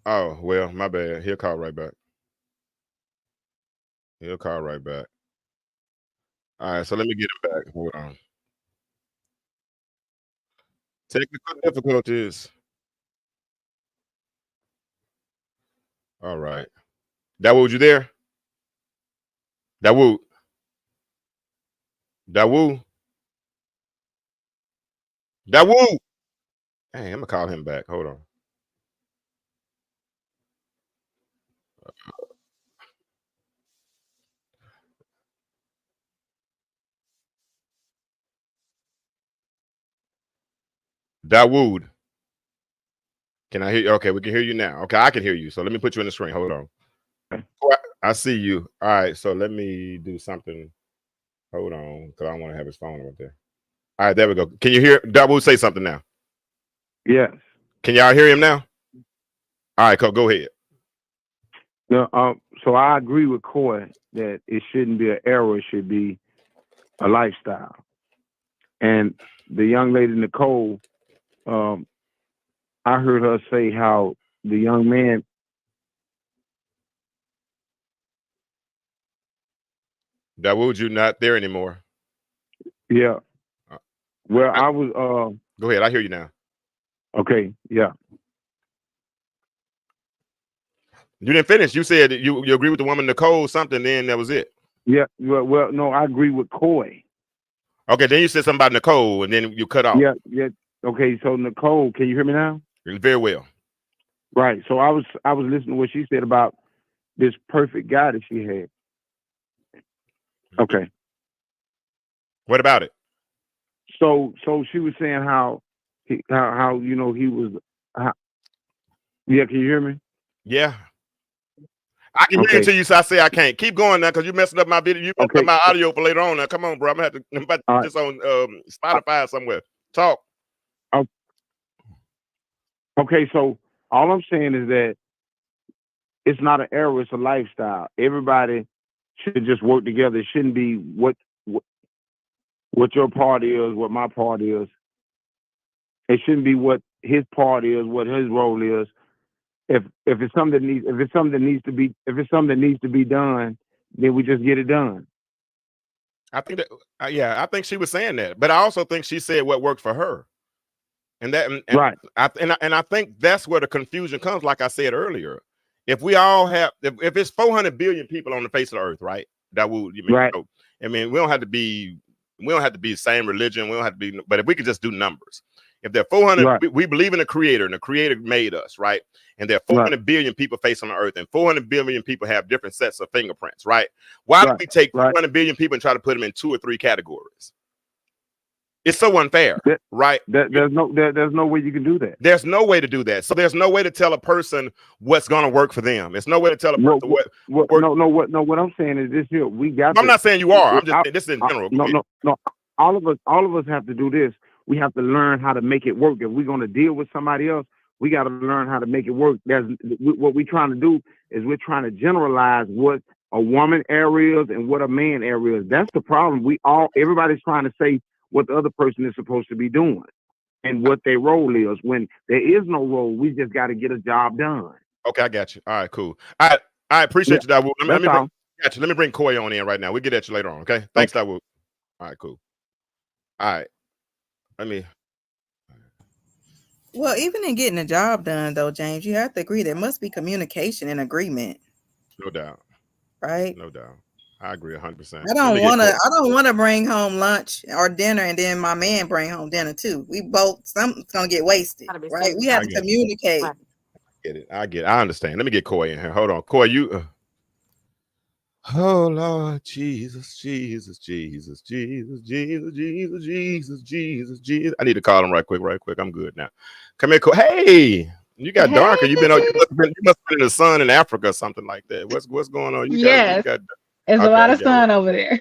Speaker 1: Oh, well, my bad. He'll call right back. He'll call right back. All right. So let me get him back. Hold on. Technical difficulties. All right. Dawood, you there? Dawood. Dawood. Dawood. Hey, I'm gonna call him back. Hold on. Dawood. Can I hear you? Okay, we can hear you now. Okay, I can hear you. So let me put you in the screen. Hold on. Oh, I see you. All right, so let me do something. Hold on, because I don't want to have his phone right there. All right, there we go. Can you hear Dawood say something now?
Speaker 8: Yes.
Speaker 1: Can y'all hear him now? All right, go ahead.
Speaker 8: No, so I agree with Coy that it shouldn't be an era, it should be a lifestyle. And the young lady Nicole, I heard her say how the young man.
Speaker 1: Dawood, you not there anymore.
Speaker 8: Yeah. Well, I was.
Speaker 1: Go ahead. I hear you now.
Speaker 8: Okay. Yeah.
Speaker 1: You didn't finish. You said you agree with the woman Nicole something. Then that was it.
Speaker 8: Yeah. Well, no, I agree with Coy.
Speaker 1: Okay. Then you said something about Nicole, and then you cut off.
Speaker 8: Yeah. Yeah. Okay. So Nicole, can you hear me now?
Speaker 1: Very well.
Speaker 8: Right. So I was listening to what she said about this perfect guy that she had. Okay.
Speaker 1: What about it?
Speaker 8: So she was saying how you know he was. Yeah. Can you hear me?
Speaker 1: Yeah. I can hear you until you so I say I can't. Keep going now because you messing up my video. You messing up my audio for later on now. Come on, bro. I'm gonna have to put this on Spotify somewhere. Talk.
Speaker 8: Okay, so all I'm saying is that it's not an era, it's a lifestyle. Everybody should just work together. It shouldn't be what your part is, what my part is. It shouldn't be what his part is, what his role is. If it's something that needs to be done, then we just get it done.
Speaker 1: I think that I think she was saying that, but I also think she said what worked for her. And that
Speaker 8: Right.
Speaker 1: I think that's where the confusion comes, like I said earlier. If we all have if it's 400 billion people on the face of the earth, right? That would
Speaker 8: Right.
Speaker 1: I mean, we don't have to be the same religion, we don't have to be, but if we could just do numbers. If there are 400,
Speaker 8: Right.
Speaker 1: we believe in the creator, and the creator made us, right? And there are 400 billion people facing on the earth, and 400 billion people have different sets of fingerprints, right? Why do we take 400 billion people and try to put them in 2 or 3 categories? It's so unfair, right?
Speaker 8: There's no way you can do that.
Speaker 1: There's no way to do that. So there's no way to tell a person what's going to work for them. There's no way to tell a person
Speaker 8: what I'm saying is this here.
Speaker 1: I'm not saying you are. I'm just saying this is in general.
Speaker 8: No. All of us have to do this. We have to learn how to make it work. If we're going to deal with somebody else, we got to learn how to make it work. What we're trying to do is we're trying to generalize what a woman area is and what a man area is. That's the problem. Everybody's trying to say what the other person is supposed to be doing and what their role is. When there is no role, we just got to get a job done.
Speaker 1: Okay, I got you. All right, cool. I appreciate you, Dawood. Let me bring Koy on in right now. We'll get at you later on, okay? Thanks, Dawood. All right, cool. All right.
Speaker 6: Well, even in getting a job done, though, James, you have to agree there must be communication and agreement.
Speaker 1: No doubt.
Speaker 6: Right?
Speaker 1: No doubt. I agree 100%.
Speaker 6: I don't want to bring home lunch or dinner and then my man bring home dinner too. We both, something's gonna get wasted, right? We have to communicate.
Speaker 1: I get it. I understand. Let me get Koy in here. Hold on. Koy, you oh Lord, Jesus, Jesus, Jesus, Jesus, Jesus, Jesus, Jesus, Jesus, Jesus. I need to call him right quick. I'm good now. Come here, Koy. Hey, you got darker. You must have been in the sun in Africa or something like that. What's going on?
Speaker 9: There's a lot of sun over there.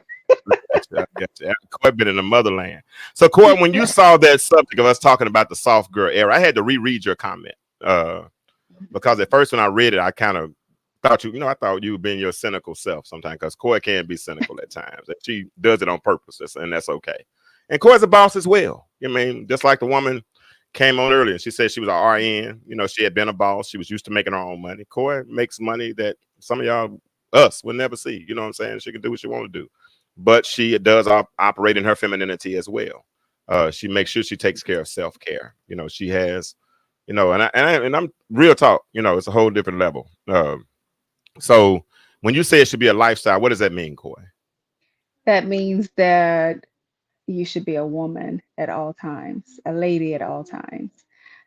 Speaker 1: Koy been in the motherland. So Koy, when you saw that subject of us talking about the soft girl era, I had to reread your comment. Because at first when I read it, I kind of thought I thought you being your cynical self sometimes, because Koy can be cynical at times. And she does it on purpose, and that's okay. And Koy's a boss as well. I mean, just like the woman came on earlier, she said she was an RN. She had been a boss. She was used to making her own money. Koy makes money that some of y'all, us, will never see. You know what I'm saying? She can do what she want to do. But she does operate in her femininity as well. She makes sure she takes care of self-care. She has, and I'm real talk, it's a whole different level. So when you say it should be a lifestyle, what does that mean, Koy?
Speaker 9: That means that you should be a woman at all times, a lady at all times.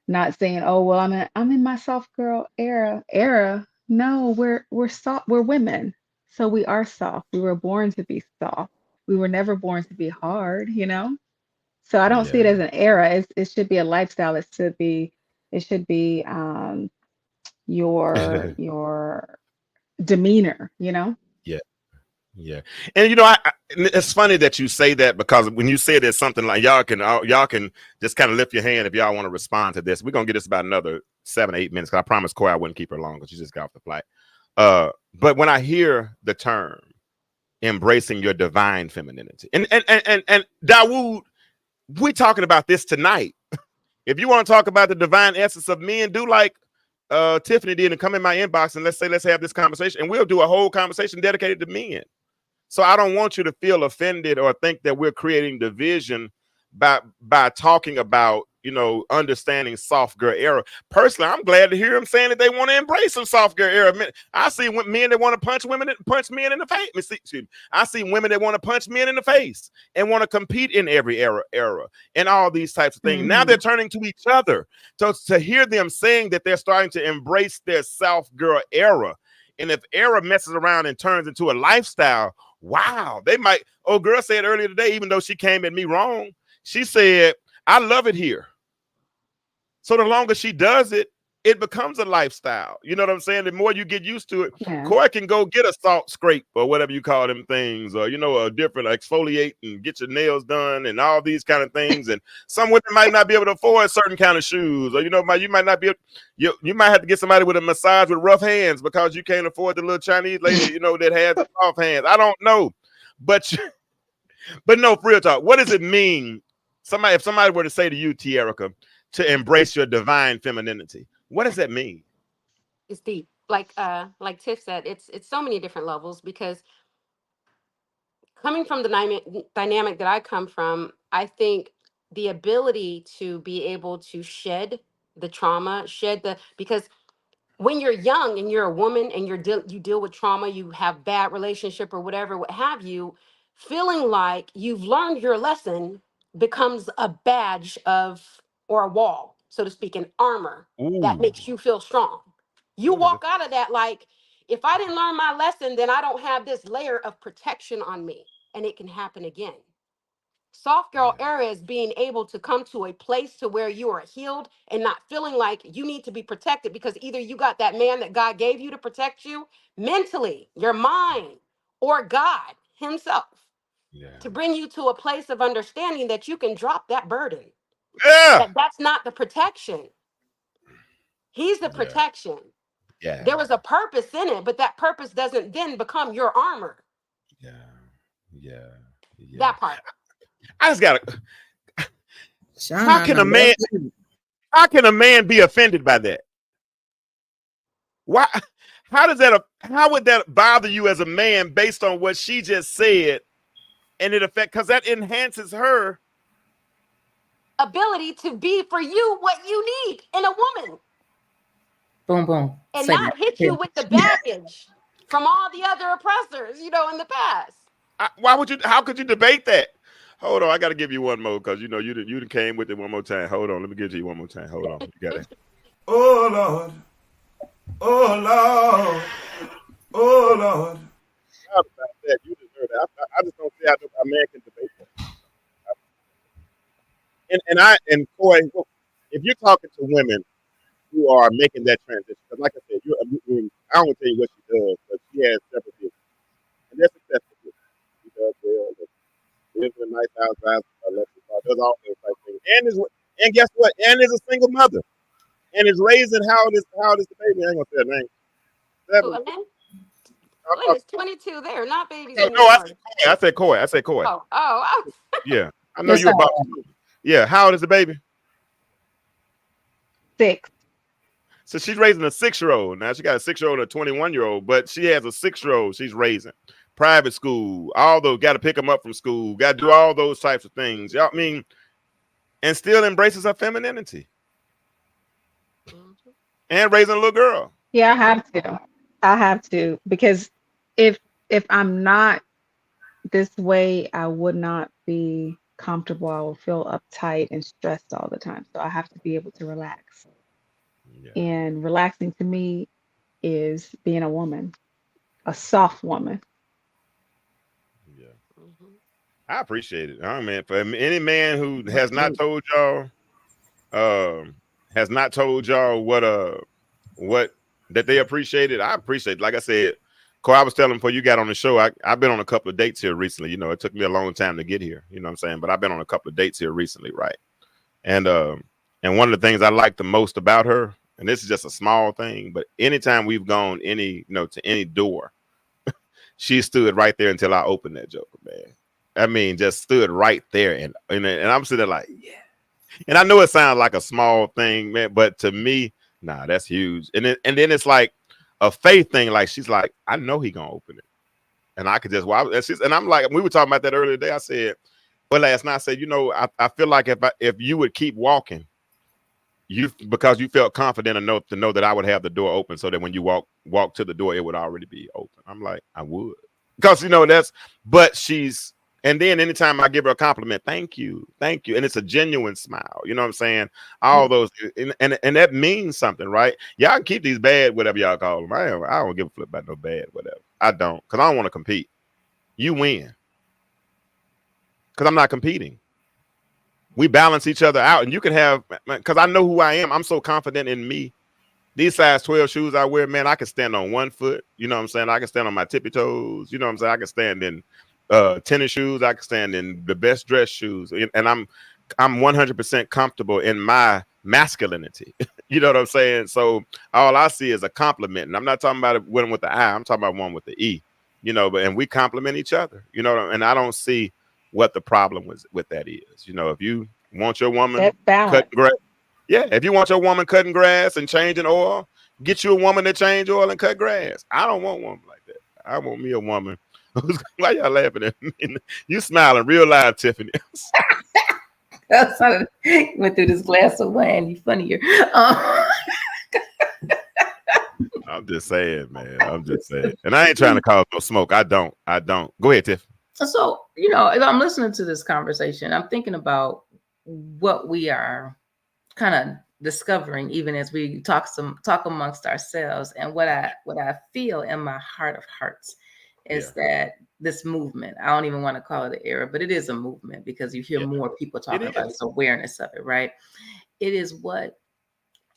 Speaker 9: Not saying, oh well, I'm in my soft girl era. No, we're soft, we're women. So we are soft. We were born to be soft. We were never born to be hard, So I don't see it as an era. It should be a lifestyle. It should be your demeanor,
Speaker 1: Yeah. And it's funny that you say that, because when you say there's something like y'all can just kind of lift your hand if y'all want to respond to this. We're gonna get this about another 7-8 minutes, because I promised Koy I wouldn't keep her long because she just got off the flight. But when I hear the term embracing your divine femininity, and Dawood, we're talking about this tonight. If you want to talk about the divine essence of men, do like Tiffany did and come in my inbox and let's have this conversation, and we'll do a whole conversation dedicated to men. So I don't want you to feel offended or think that we're creating division by talking about understanding soft girl era. Personally, I'm glad to hear them saying that they want to embrace some soft girl era. I see men that want to punch men in the face. I see women that want to punch men in the face and want to compete in every era and all these types of things. Mm-hmm. Now they're turning to each other. So to hear them saying that they're starting to embrace their soft girl era, and if era messes around and turns into a lifestyle, wow, they might. Oh, girl said earlier today, even though she came at me wrong, she said, I love it here. So the longer she does it, it becomes a lifestyle. You know what I'm saying? The more you get used to it,
Speaker 9: Yeah.
Speaker 1: Corey can go get a salt scrape or whatever you call them things, or a different exfoliate and get your nails done and all these kind of things. And some women might not be able to afford certain kind of shoes, or you might not be you might have to get somebody with a massage with rough hands because you can't afford the little Chinese lady, that has soft hands. I don't know, but but no, for real talk, what does it mean? If somebody were to say to you, Tierica, to embrace your divine femininity, what does that mean?
Speaker 3: It's deep. Like Tiff said, it's so many different levels, because coming from the dynamic that I come from, I think the ability to be able to shed the trauma, because when you're young and you're a woman and you deal with trauma, you have bad relationship or whatever, what have you, feeling like you've learned your lesson becomes a badge of, or a wall, so to speak, an armor that
Speaker 1: Ooh,
Speaker 3: makes you feel strong. You
Speaker 1: what is
Speaker 3: walk
Speaker 1: it?
Speaker 3: out of that like, if I didn't learn my lesson, then I don't have this layer of protection on me, and it can happen again. Soft girl
Speaker 1: Yeah,
Speaker 3: era is being able to come to a place to where you are healed and not feeling like you need to be protected, because either you got that man that God gave you to protect you mentally, your mind, or God himself
Speaker 1: yeah,
Speaker 3: to bring you to a place of understanding that you can drop that burden.
Speaker 1: yeah,
Speaker 3: That's not the protection. He's the
Speaker 1: yeah,
Speaker 3: protection.
Speaker 1: yeah,
Speaker 3: There was a purpose in it, but that purpose doesn't then become your armor.
Speaker 1: yeah, yeah, yeah.
Speaker 3: That part.
Speaker 1: I just gotta.
Speaker 6: Sean,
Speaker 1: How
Speaker 6: I
Speaker 1: can
Speaker 6: know
Speaker 1: a man?
Speaker 6: that's deep.
Speaker 1: How can a man be offended by that? Why? How would that bother you as a man based on what she just said, and it affect because that enhances her.
Speaker 3: Ability to be for you what you need in a woman,
Speaker 4: Boom, boom.
Speaker 3: and
Speaker 4: Segment.
Speaker 3: not hit
Speaker 4: Yeah.
Speaker 3: you with the baggage from all the other oppressors, in the past.
Speaker 1: Why would you? How could you debate that? Hold on, I got to give you one more because you done came with it one more time. Hold on, let me give it to you one more time. Hold on, you got it.
Speaker 5: Oh Lord, oh Lord, oh Lord.
Speaker 1: Proud about that. You deserve that. I just don't see how a man can debate that. And Coy, if you're talking to women who are making that transition, because like I said, I don't want to tell you what she does, but she has several businesses, and they're successful businesses. She does well, lives in a nice house, drives a luxury car, does all those type things, and guess what? And is a single mother, and is raising how old is the baby? I ain't gonna say her name.
Speaker 3: Who,
Speaker 1: 7.
Speaker 3: Elaine?
Speaker 1: I'm
Speaker 3: Elaine
Speaker 1: talking,
Speaker 3: is 22. They're not babies
Speaker 1: no,
Speaker 3: anymore.
Speaker 1: I said Coy. I said Coy.
Speaker 3: Oh.
Speaker 1: Yeah, I know
Speaker 4: Yes,
Speaker 1: you
Speaker 4: sir.
Speaker 1: a boss too. Yeah, how old is the baby?
Speaker 9: 6.
Speaker 1: So she's raising a 6-year-old. Now she got a 6-year-old and a 21-year-old, but she has a 6-year-old she's raising. Private school, all those, got to pick them up from school, got to do all those types of things. Y'all mean, and still embraces her femininity and raising a little girl.
Speaker 9: Yeah, I have to. I have to, because if I'm not this way, I would not be comfortable. I will feel uptight and stressed all the time. So I have to be able to relax.
Speaker 1: Yeah,
Speaker 9: And relaxing to me is being a woman, a soft woman.
Speaker 1: yeah. I appreciate it. Oh man, for any man who um, has not told y'all what that they appreciate it. I appreciate it. Like I said, Corey, I was telling him before you got on the show, I've been on a couple of dates here recently. It took me a long time to get here. You know what I'm saying? But I've been on a couple of dates here recently, right? And one of the things I like the most about her, and this is just a small thing, but anytime we've gone to any door, she stood right there until I opened that joker, man. I mean, just stood right there, and I'm sitting there like, yeah. And I know it sounds like a small thing, man, but to me, nah, that's huge. And then it's like a faith thing. Like she's like, I know he gonna open it, and I could just and I'm like, we were talking about that earlier today. I said, but last night I said, I feel like if you would keep walking, because you felt confident enough to know that I would have the door open, so that when you walk to the door, it would already be open. I'm like, I would, because but she's. And then anytime I give her a compliment, thank you, and it's a genuine smile. You know what I'm saying? All those, and that means something, right? Y'all can keep these bad, whatever y'all call them. I don't give a flip about no bad, whatever. I don't, because I don't want to compete. You win, because I'm not competing. We balance each other out, and you can have, because I know who I am. I'm so confident in me These size 12 shoes I wear, man, I can stand on one foot. You know what I'm saying? I can stand on my tippy toes. You know what I'm saying? I can stand in tennis shoes. I can stand in the best dress shoes. And I'm 100% comfortable in my masculinity. You know what I'm saying? So all I see is a compliment. And I'm not talking about one with the I. I'm talking about one with the E. You know, and we compliment each other. You know, and I don't see what the problem was with that is. You know, if you want your woman
Speaker 9: That's balance.
Speaker 1: cutting grass, yeah, if you want your woman cutting grass and changing oil, get you a woman that change oil and cut grass. I don't want one like that. I want me a woman. Why y'all laughing at me? You smiling real loud, Tiffany.
Speaker 4: Went through this glass of wine. You funnier.
Speaker 1: I'm just saying, man. I'm just saying. And I ain't trying to cause no smoke. I don't. Go ahead, Tiff.
Speaker 4: So, as I'm listening to this conversation, I'm thinking about what we are kind of discovering, even as we talk amongst ourselves. And what I feel in my heart of hearts is that this movement, I don't even want to call it an era, but it is a movement, because you hear more people talking about this awareness of it, right? It is what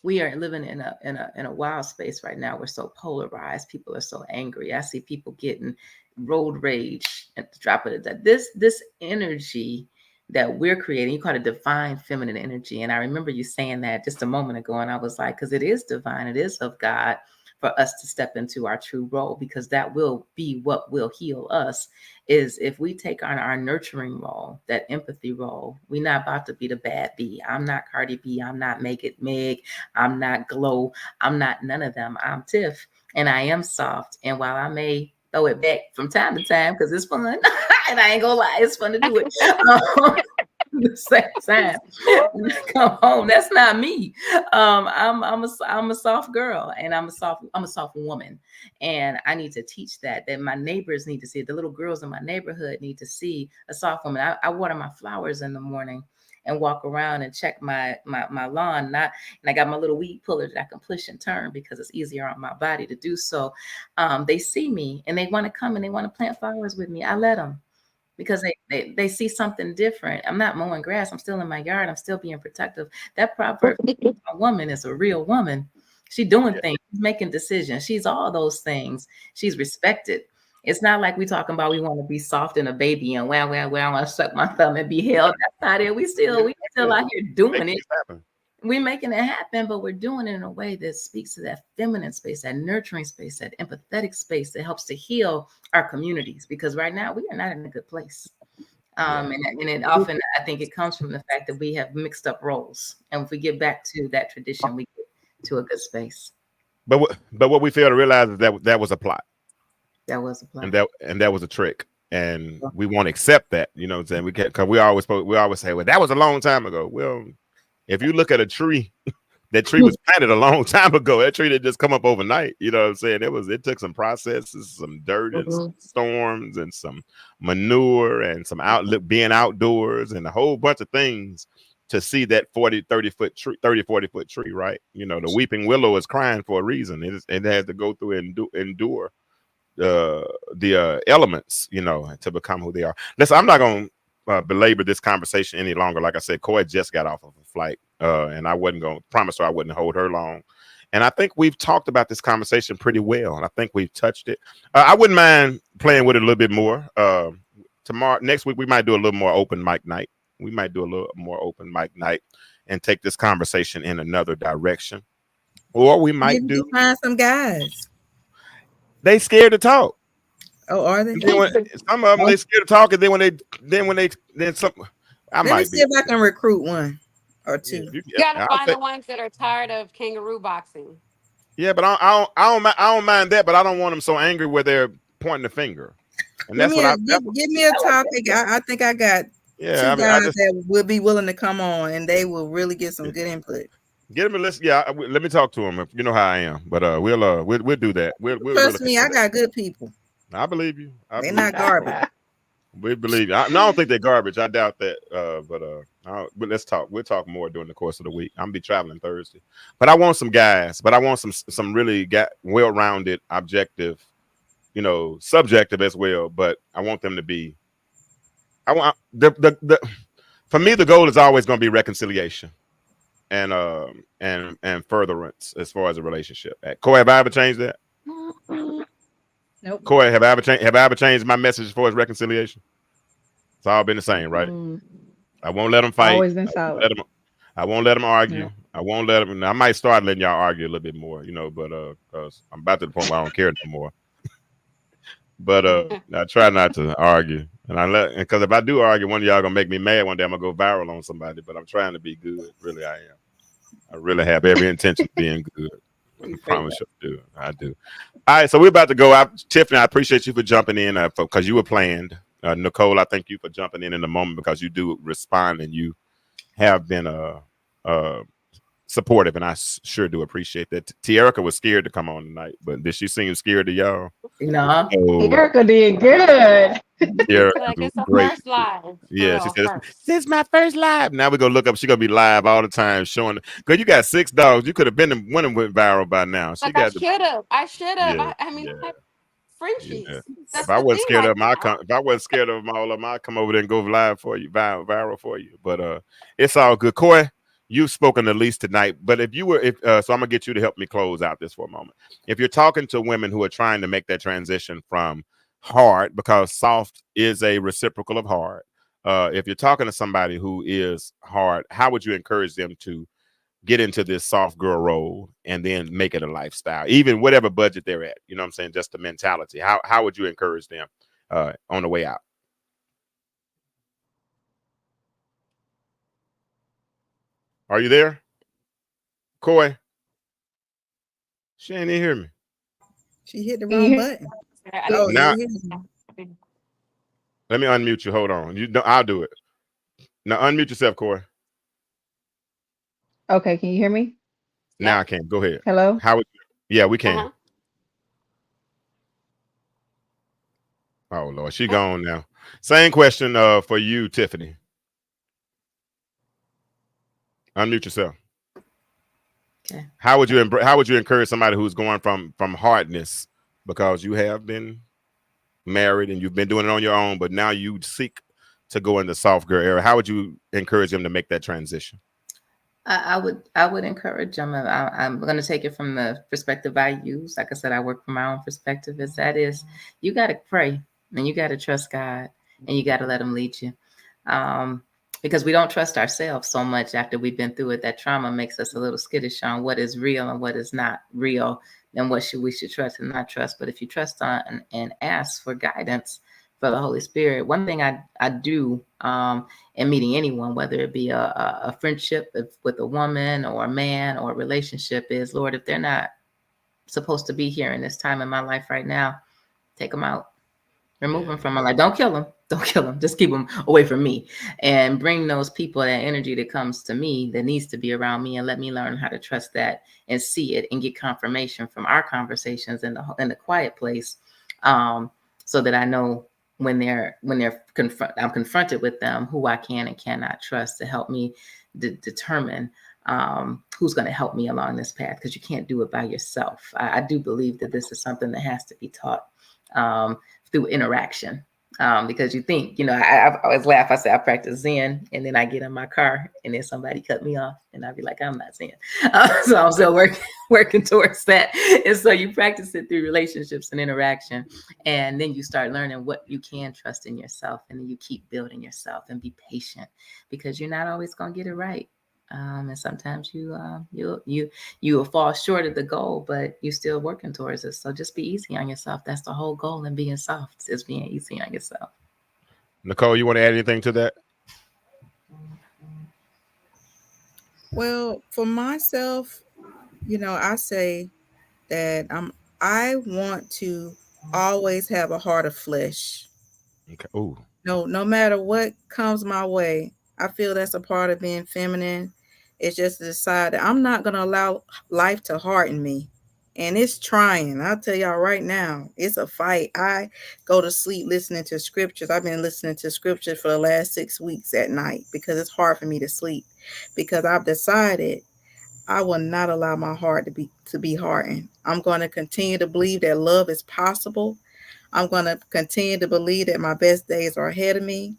Speaker 4: we are living in a wild space right now. We're so polarized. People are so angry. I see people getting road rage at the drop of it. That this energy that we're creating, you call it divine feminine energy. And I remember you saying that just a moment ago, and I was like, because it is divine, it is of God, for us to step into our true role, because that will be what will heal us. Is if we take on our nurturing role, that empathy role. We're not about to be the bad B. I'm not Cardi B. I'm not Make It Meg. I'm not Glow. I'm not none of them. I'm Tiff, and I am soft. And while I may throw it back from time to time because it's fun, and I ain't gonna lie, it's fun to do it. The same time, when I come home, that's not me. I'm a soft girl, and I'm a soft woman, and I need to teach that my neighbors need to see it. The little girls in my neighborhood need to see a soft woman. I water my flowers in the morning and walk around and check my lawn. And I got my little weed puller that I can push and turn because it's easier on my body to do so. They see me and they want to come and they want to plant flowers with me. I let them, because they see something different. I'm not mowing grass. I'm still in my yard. I'm still being protective. That proverb, a woman is a real woman. She's doing things, she's making decisions. She's all those things. She's respected. It's not like we talking about we want to be soft and a baby and wow, I want to suck my thumb and be held. That's not it. We still out here doing it. We're making it happen, but we're doing it in a way that speaks to that feminine space, that nurturing space, that empathetic space that helps to heal our communities. Because right now we are not in a good place. And it often, I think it comes from the fact that we have mixed up roles. And if we get back to that tradition, we get to a good space.
Speaker 1: But what we fail to realize is that was a plot.
Speaker 4: That was a plot.
Speaker 1: And that was a trick. And we won't accept that. You know what I'm saying? We can't, because we always say, well, that was a long time ago. Well, if you look at a tree, that tree was planted a long time ago. That tree didn't just come up overnight. You know what I'm saying? It took some processes, some dirt and some storms and some manure and some being outdoors and a whole bunch of things to see that 40 foot tree, right? You know, the weeping willow is crying for a reason. It has to go through and endure the elements, you know, to become who they are. Listen, I'm not going to belabor this conversation any longer. Like I said, Coy just got off of a flight, and I wasn't going to promise her I wouldn't hold her long. And I think we've talked about this conversation pretty well, and I think we've touched it. I wouldn't mind playing with it a little bit more. Next week, we might do a little more open mic night. We might do a little more open mic night and take this conversation in another direction. Or we might
Speaker 6: find some guys.
Speaker 1: They scared to talk.
Speaker 6: Oh, are they?
Speaker 1: Some of them they scared to talk, and then some.
Speaker 6: Let me see if I can recruit one or two.
Speaker 3: You gotta find the ones that are tired of kangaroo boxing.
Speaker 1: Yeah, but I don't mind that, but I don't want them so angry where they're pointing the finger. And that's
Speaker 6: give me a topic. I think I got two guys that will be willing to come on, and they will really get some good input.
Speaker 1: Get them a list. Yeah, let me talk to them. You know how I am, but we'll do that. We'll
Speaker 6: trust me. I got good people.
Speaker 1: I believe you.
Speaker 6: They're not garbage.
Speaker 1: We believe you. I don't think they're garbage. I doubt that. But let's talk. We'll talk more during the course of the week. I'm gonna be traveling Thursday, but I want some guys. But I want some really well-rounded, objective, you know, subjective as well. But I want them to be. I want for me the goal is always going to be reconciliation. and furtherance as far as a relationship. Corey, have I ever changed that?
Speaker 4: Nope.
Speaker 1: Corey, have I ever changed my message as far as reconciliation? It's all been the same, right?
Speaker 9: Mm,
Speaker 1: I won't let them fight.
Speaker 9: always been solid.
Speaker 1: Let them. I won't let them argue.
Speaker 9: Yep.
Speaker 1: I won't let them. I might start letting y'all argue a little bit more, but because I'm about to the point where I don't care no more. But I try not to argue, and I let because if I do argue, one of y'all gonna make me mad. One day I'm gonna go viral on somebody. But I'm trying to be good. Really, I am. I really have every intention of being good. I promise you, I do. I do. All right, so we're about to go out. Tiffany, I appreciate you for jumping in because you were planned. Nicole, I thank you for jumping in the moment because you do respond and you have been uh, supportive, and I sure do appreciate that. Tierica was scared to come on tonight, but did she seem scared to y'all?
Speaker 4: No.
Speaker 1: Oh,
Speaker 9: Erica did good.
Speaker 3: Like
Speaker 1: Tierica
Speaker 3: it's a
Speaker 1: great.
Speaker 3: first live for
Speaker 1: Yeah, she
Speaker 3: real
Speaker 1: said,
Speaker 3: first.
Speaker 1: "This is my first live." Now we gonna look up. She gonna be live all the time, showing. Cause you got 6 dogs. You could have been the one that went viral by now. She
Speaker 3: Like I
Speaker 1: got the
Speaker 3: should have. I should have.
Speaker 1: yeah,
Speaker 3: I mean,
Speaker 1: yeah.
Speaker 3: I have
Speaker 1: Yeah.
Speaker 3: Frenchies.
Speaker 1: If
Speaker 3: That's
Speaker 1: I
Speaker 3: the
Speaker 1: wasn't
Speaker 3: thing.
Speaker 1: scared
Speaker 3: Like
Speaker 1: of them, if I wasn't scared of them, all of them, I'd come over there and go live for you, viral for you. But it's all good. Coy, you've spoken the least tonight. But if you were, if so, I'm gonna get you to help me close out this for a moment. If you're talking to women who are trying to make that transition from hard, because soft is a reciprocal of hard. If you're talking to somebody who is hard, how would you encourage them to get into this soft girl role and then make it a lifestyle, even whatever budget they're at? You know what I'm saying? Just the mentality. How would you encourage them on the way out? Are you there, Coy? She ain't even hear me.
Speaker 6: She hit the
Speaker 9: Can you
Speaker 6: wrong
Speaker 9: hear?
Speaker 6: button.
Speaker 3: I
Speaker 6: Oh,
Speaker 3: didn't.
Speaker 1: Now
Speaker 6: yeah, yeah.
Speaker 1: let me unmute you. Hold on. I'll do it. Now unmute yourself, Coy.
Speaker 9: Okay, can you hear me?
Speaker 1: Now
Speaker 3: Yep.
Speaker 1: I can. Go ahead.
Speaker 9: Hello?
Speaker 1: How would Yeah, we
Speaker 3: Uh
Speaker 1: can.
Speaker 3: huh.
Speaker 1: Oh Lord, she
Speaker 3: Oh,
Speaker 1: gone now. Same question for you, Tiffany. Unmute yourself.
Speaker 4: Okay.
Speaker 1: How would you encourage somebody who's going from hardness, because you have been married and you've been doing it on your own, but now you seek to go in the soft girl era? How would you encourage them to make that transition?
Speaker 4: I would encourage them. I'm going to take it from the perspective I use. Like I said, I work from my own perspective. You got to pray and you got to trust God and you got to let Him lead you. Because we don't trust ourselves so much after we've been through it. That trauma makes us a little skittish on what is real and what is not real, and what we should trust and not trust. But if you trust on and ask for guidance for the Holy Spirit, one thing I do in meeting anyone, whether it be a friendship with a woman or a man or a relationship, is, Lord, if they're not supposed to be here in this time in my life right now, take them out. Remove them from my life. Don't kill them. Don't kill them. Just keep them away from me, and bring those people, that energy that comes to me that needs to be around me, and let me learn how to trust that and see it and get confirmation from our conversations in the quiet place, so that I know when I'm confronted with them, who I can and cannot trust to help me determine who's going to help me along this path, because you can't do it by yourself. I do believe that this is something that has to be taught through interaction. Because you think, I always laugh. I say I practice Zen, and then I get in my car, and then somebody cut me off, and I'd be like, I'm not Zen. So I'm still working towards that. And so you practice it through relationships and interaction, and then you start learning what you can trust in yourself, and then you keep building yourself and be patient, because you're not always going to get it right. And sometimes you will fall short of the goal, but you're still working towards it. So just be easy on yourself. That's the whole goal in being soft, is being easy on yourself.
Speaker 1: Nicole, you want to add anything to that?
Speaker 6: Well, for myself, I say that I want to always have a heart of flesh.
Speaker 1: Okay. Ooh.
Speaker 6: No matter what comes my way, I feel that's a part of being feminine. It's just to decide that I'm not gonna allow life to harden me. And it's trying. I'll tell y'all right now, it's a fight. I go to sleep listening to scriptures. I've been listening to scriptures for the last 6 weeks at night because it's hard for me to sleep. Because I've decided I will not allow my heart to be hardened. I'm going to continue to believe that love is possible. I'm going to continue to believe that my best days are ahead of me.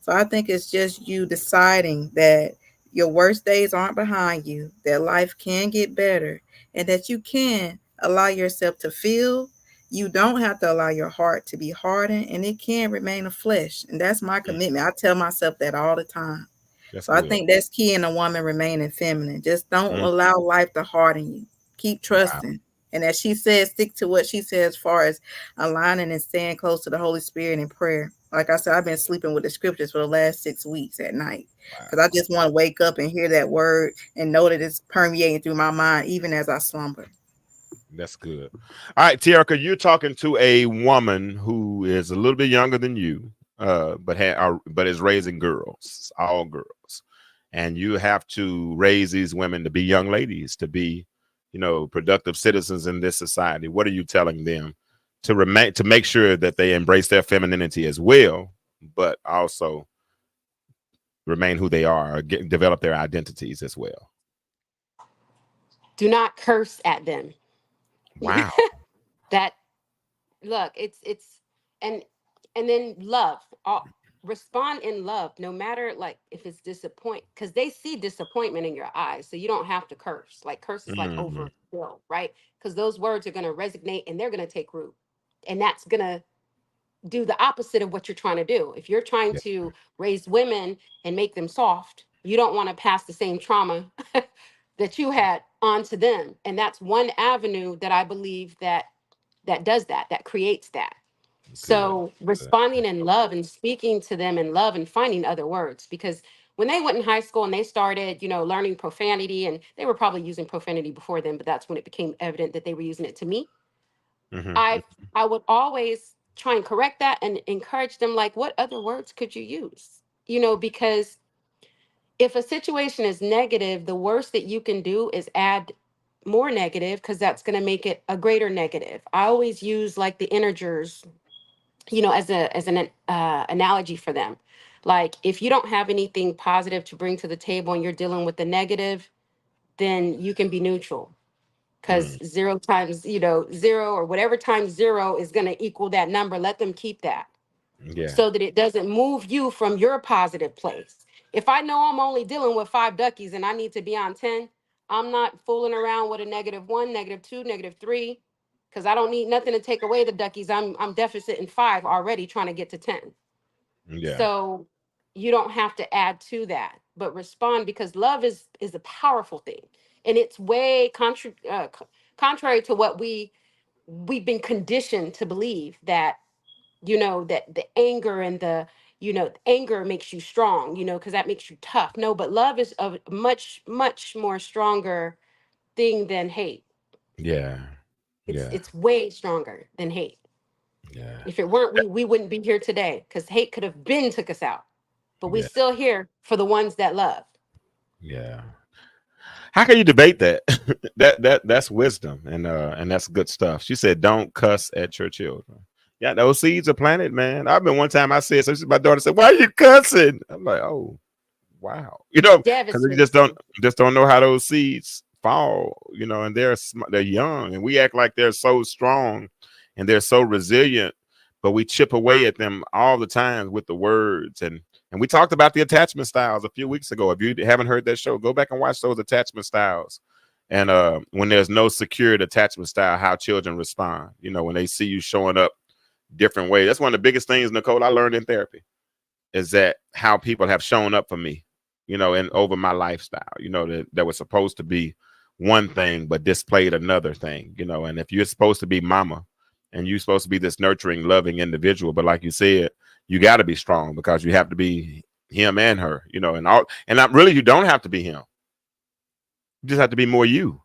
Speaker 6: So I think it's just you deciding that your worst days aren't behind you, that life can get better, and that you can allow yourself to feel. You don't have to allow your heart to be hardened, and it can remain a flesh. And that's my commitment. I tell myself that all the time.
Speaker 1: That's
Speaker 6: So I
Speaker 1: good.
Speaker 6: think that's key in a woman remaining feminine. Just don't
Speaker 1: Mm,
Speaker 6: allow life to harden you. Keep
Speaker 1: wow.
Speaker 6: trusting. And as she says, stick to what she says as far as aligning and staying close to the Holy Spirit in prayer. Like I said, I've been sleeping with the scriptures for the last 6 weeks at night because I
Speaker 1: Wow.
Speaker 6: just want to wake up and hear that word and know that it's permeating through my mind even as I slumber.
Speaker 1: That's good. All right, Tierica, you're talking to a woman who is a little bit younger than you, but is raising girls, all girls, and you have to raise these women to be young ladies, to be, productive citizens in this society. What are you telling them to make sure that they embrace their femininity as well, but also remain who they are, develop their identities as well?
Speaker 3: Do not curse at them.
Speaker 1: Wow.
Speaker 3: That look, it's and and then love. Respond in love, no matter like if it's disappoint, because they see disappointment in your eyes. So you don't have to curse. Like curse is like
Speaker 1: Hmm.
Speaker 3: overkill, right? Because those words are gonna resonate and they're gonna take root. And that's gonna do the opposite of what you're trying to do. If you're trying
Speaker 1: Yeah.
Speaker 3: to raise women and make them soft, you don't want to pass the same trauma that you had onto them. And that's one avenue that I believe that does that, that creates that.
Speaker 1: Good.
Speaker 3: So
Speaker 1: Good.
Speaker 3: responding in love and speaking to them in love and finding other words, because when they went in high school and they started, learning profanity, and they were probably using profanity before then, but that's when it became evident that they were using it to me.
Speaker 1: Hmm.
Speaker 3: I would always try and correct that and encourage them, like, what other words could you use? Because if a situation is negative, the worst that you can do is add more negative, because that's going to make it a greater negative. I always use like the integers, as an analogy for them. Like if you don't have anything positive to bring to the table and you're dealing with the negative, then you can be neutral, because
Speaker 1: Mm,
Speaker 3: zero times, zero or whatever times zero is going to equal that number. Let them keep that
Speaker 1: yeah.
Speaker 3: so that it doesn't move you from your positive place. If I know I'm only dealing with 5 duckies and I need to be on 10, I'm not fooling around with a -1, -2, -3, because I don't need nothing to take away the duckies. I'm deficit in 5 already trying to get to 10.
Speaker 1: Yeah.
Speaker 3: So you don't have to add to that, but respond, because love is a powerful thing, and it's way contrary to what we've been conditioned to believe, that that the anger and anger makes you strong, because that makes you tough. No, but love is a much much more stronger thing than hate.
Speaker 1: Yeah.
Speaker 3: it's
Speaker 1: Yeah.
Speaker 3: it's way stronger than hate.
Speaker 1: Yeah.
Speaker 3: If it weren't, we wouldn't be here today, because hate could have been took us out, but we
Speaker 1: Yeah.
Speaker 3: still here for the ones that love.
Speaker 1: Yeah. How can you debate that? That's wisdom, and that's good stuff. She said, "Don't cuss at your children." Yeah, those seeds are planted, man. I've been one time I said, so my daughter said, "Why are you cussing?" I'm like, "Oh, wow," because you just don't
Speaker 3: Devastating.
Speaker 1: know how those seeds fall, and they're young, and we act like they're so strong and they're so resilient, but we chip away at them all the time with the words. And we talked about the attachment styles a few weeks ago. If you haven't heard that show, go back and watch those attachment styles. And when there's no secured attachment style, how children respond, when they see you showing up different ways. That's one of the biggest things, Nicole, I learned in therapy, is that how people have shown up for me, and over my lifestyle, that was supposed to be one thing, but displayed another thing, and if you're supposed to be mama and you're supposed to be this nurturing, loving individual, but like you said, you got to be strong because you have to be him and her, and not really, you don't have to be him. You just have to be more you.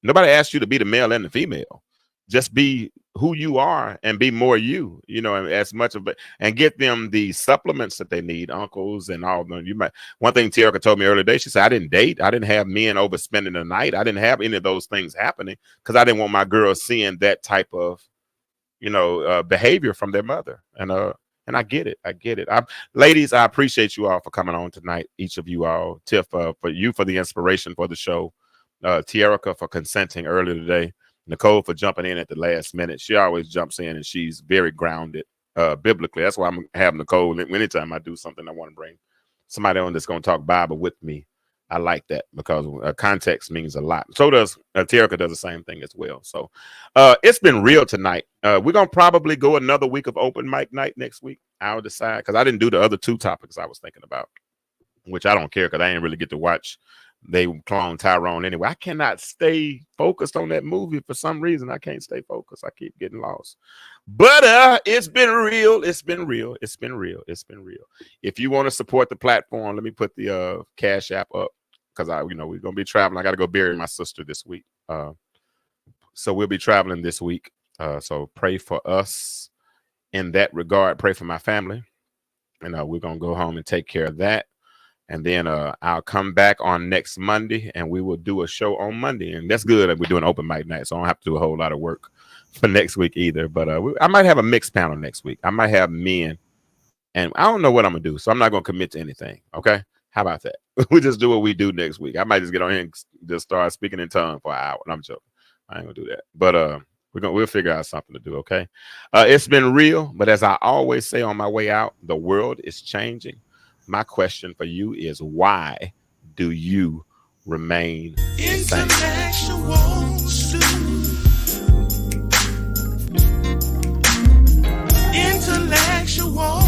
Speaker 1: Nobody asked you to be the male and the female. Just be who you are and be more you, and as much of it, and get them the supplements that they need, uncles and all of them. One thing Terica told me earlier today, she said, I didn't date. I didn't have men over spending the night. I didn't have any of those things happening because I didn't want my girls seeing that type of, behavior from their mother. And I get it. I get it. Ladies, I appreciate you all for coming on tonight. Each of you all, Tiff, for the inspiration for the show, Tierica for consenting earlier today, Nicole for jumping in at the last minute. She always jumps in and she's very grounded biblically. That's why I'm having Nicole anytime I do something I want to bring somebody on that's going to talk Bible with me. I like that because context means a lot. So does Terica does the same thing as well. So it's been real tonight. We're going to probably go another week of open mic night next week. I'll decide because I didn't do the other 2 topics I was thinking about, which I don't care because I didn't really get to watch They Cloned Tyrone anyway. I cannot stay focused on that movie for some reason. I can't stay focused. I keep getting lost. But it's been real. It's been real. It's been real. It's been real. If you want to support the platform, let me put the Cash App up because we're gonna be traveling. I got to go bury my sister this week. So we'll be traveling this week. So pray for us in that regard. Pray for my family, and we're gonna go home and take care of that. And then I'll come back on next Monday, and we will do a show on Monday. And that's good that we're doing open mic night, so I don't have to do a whole lot of work for next week either. But I might have a mixed panel next week. I might have men, and I don't know what I'm going to do, so I'm not going to commit to anything, okay? How about that? We just do what we do next week. I might just get on here and just start speaking in tongues for an hour. I'm joking. I ain't going to do that. But we'll figure out something to do, okay? It's been real, but as I always say on my way out, the world is changing. My question for you is, why do you remain
Speaker 5: Intellectual stew. Intellectual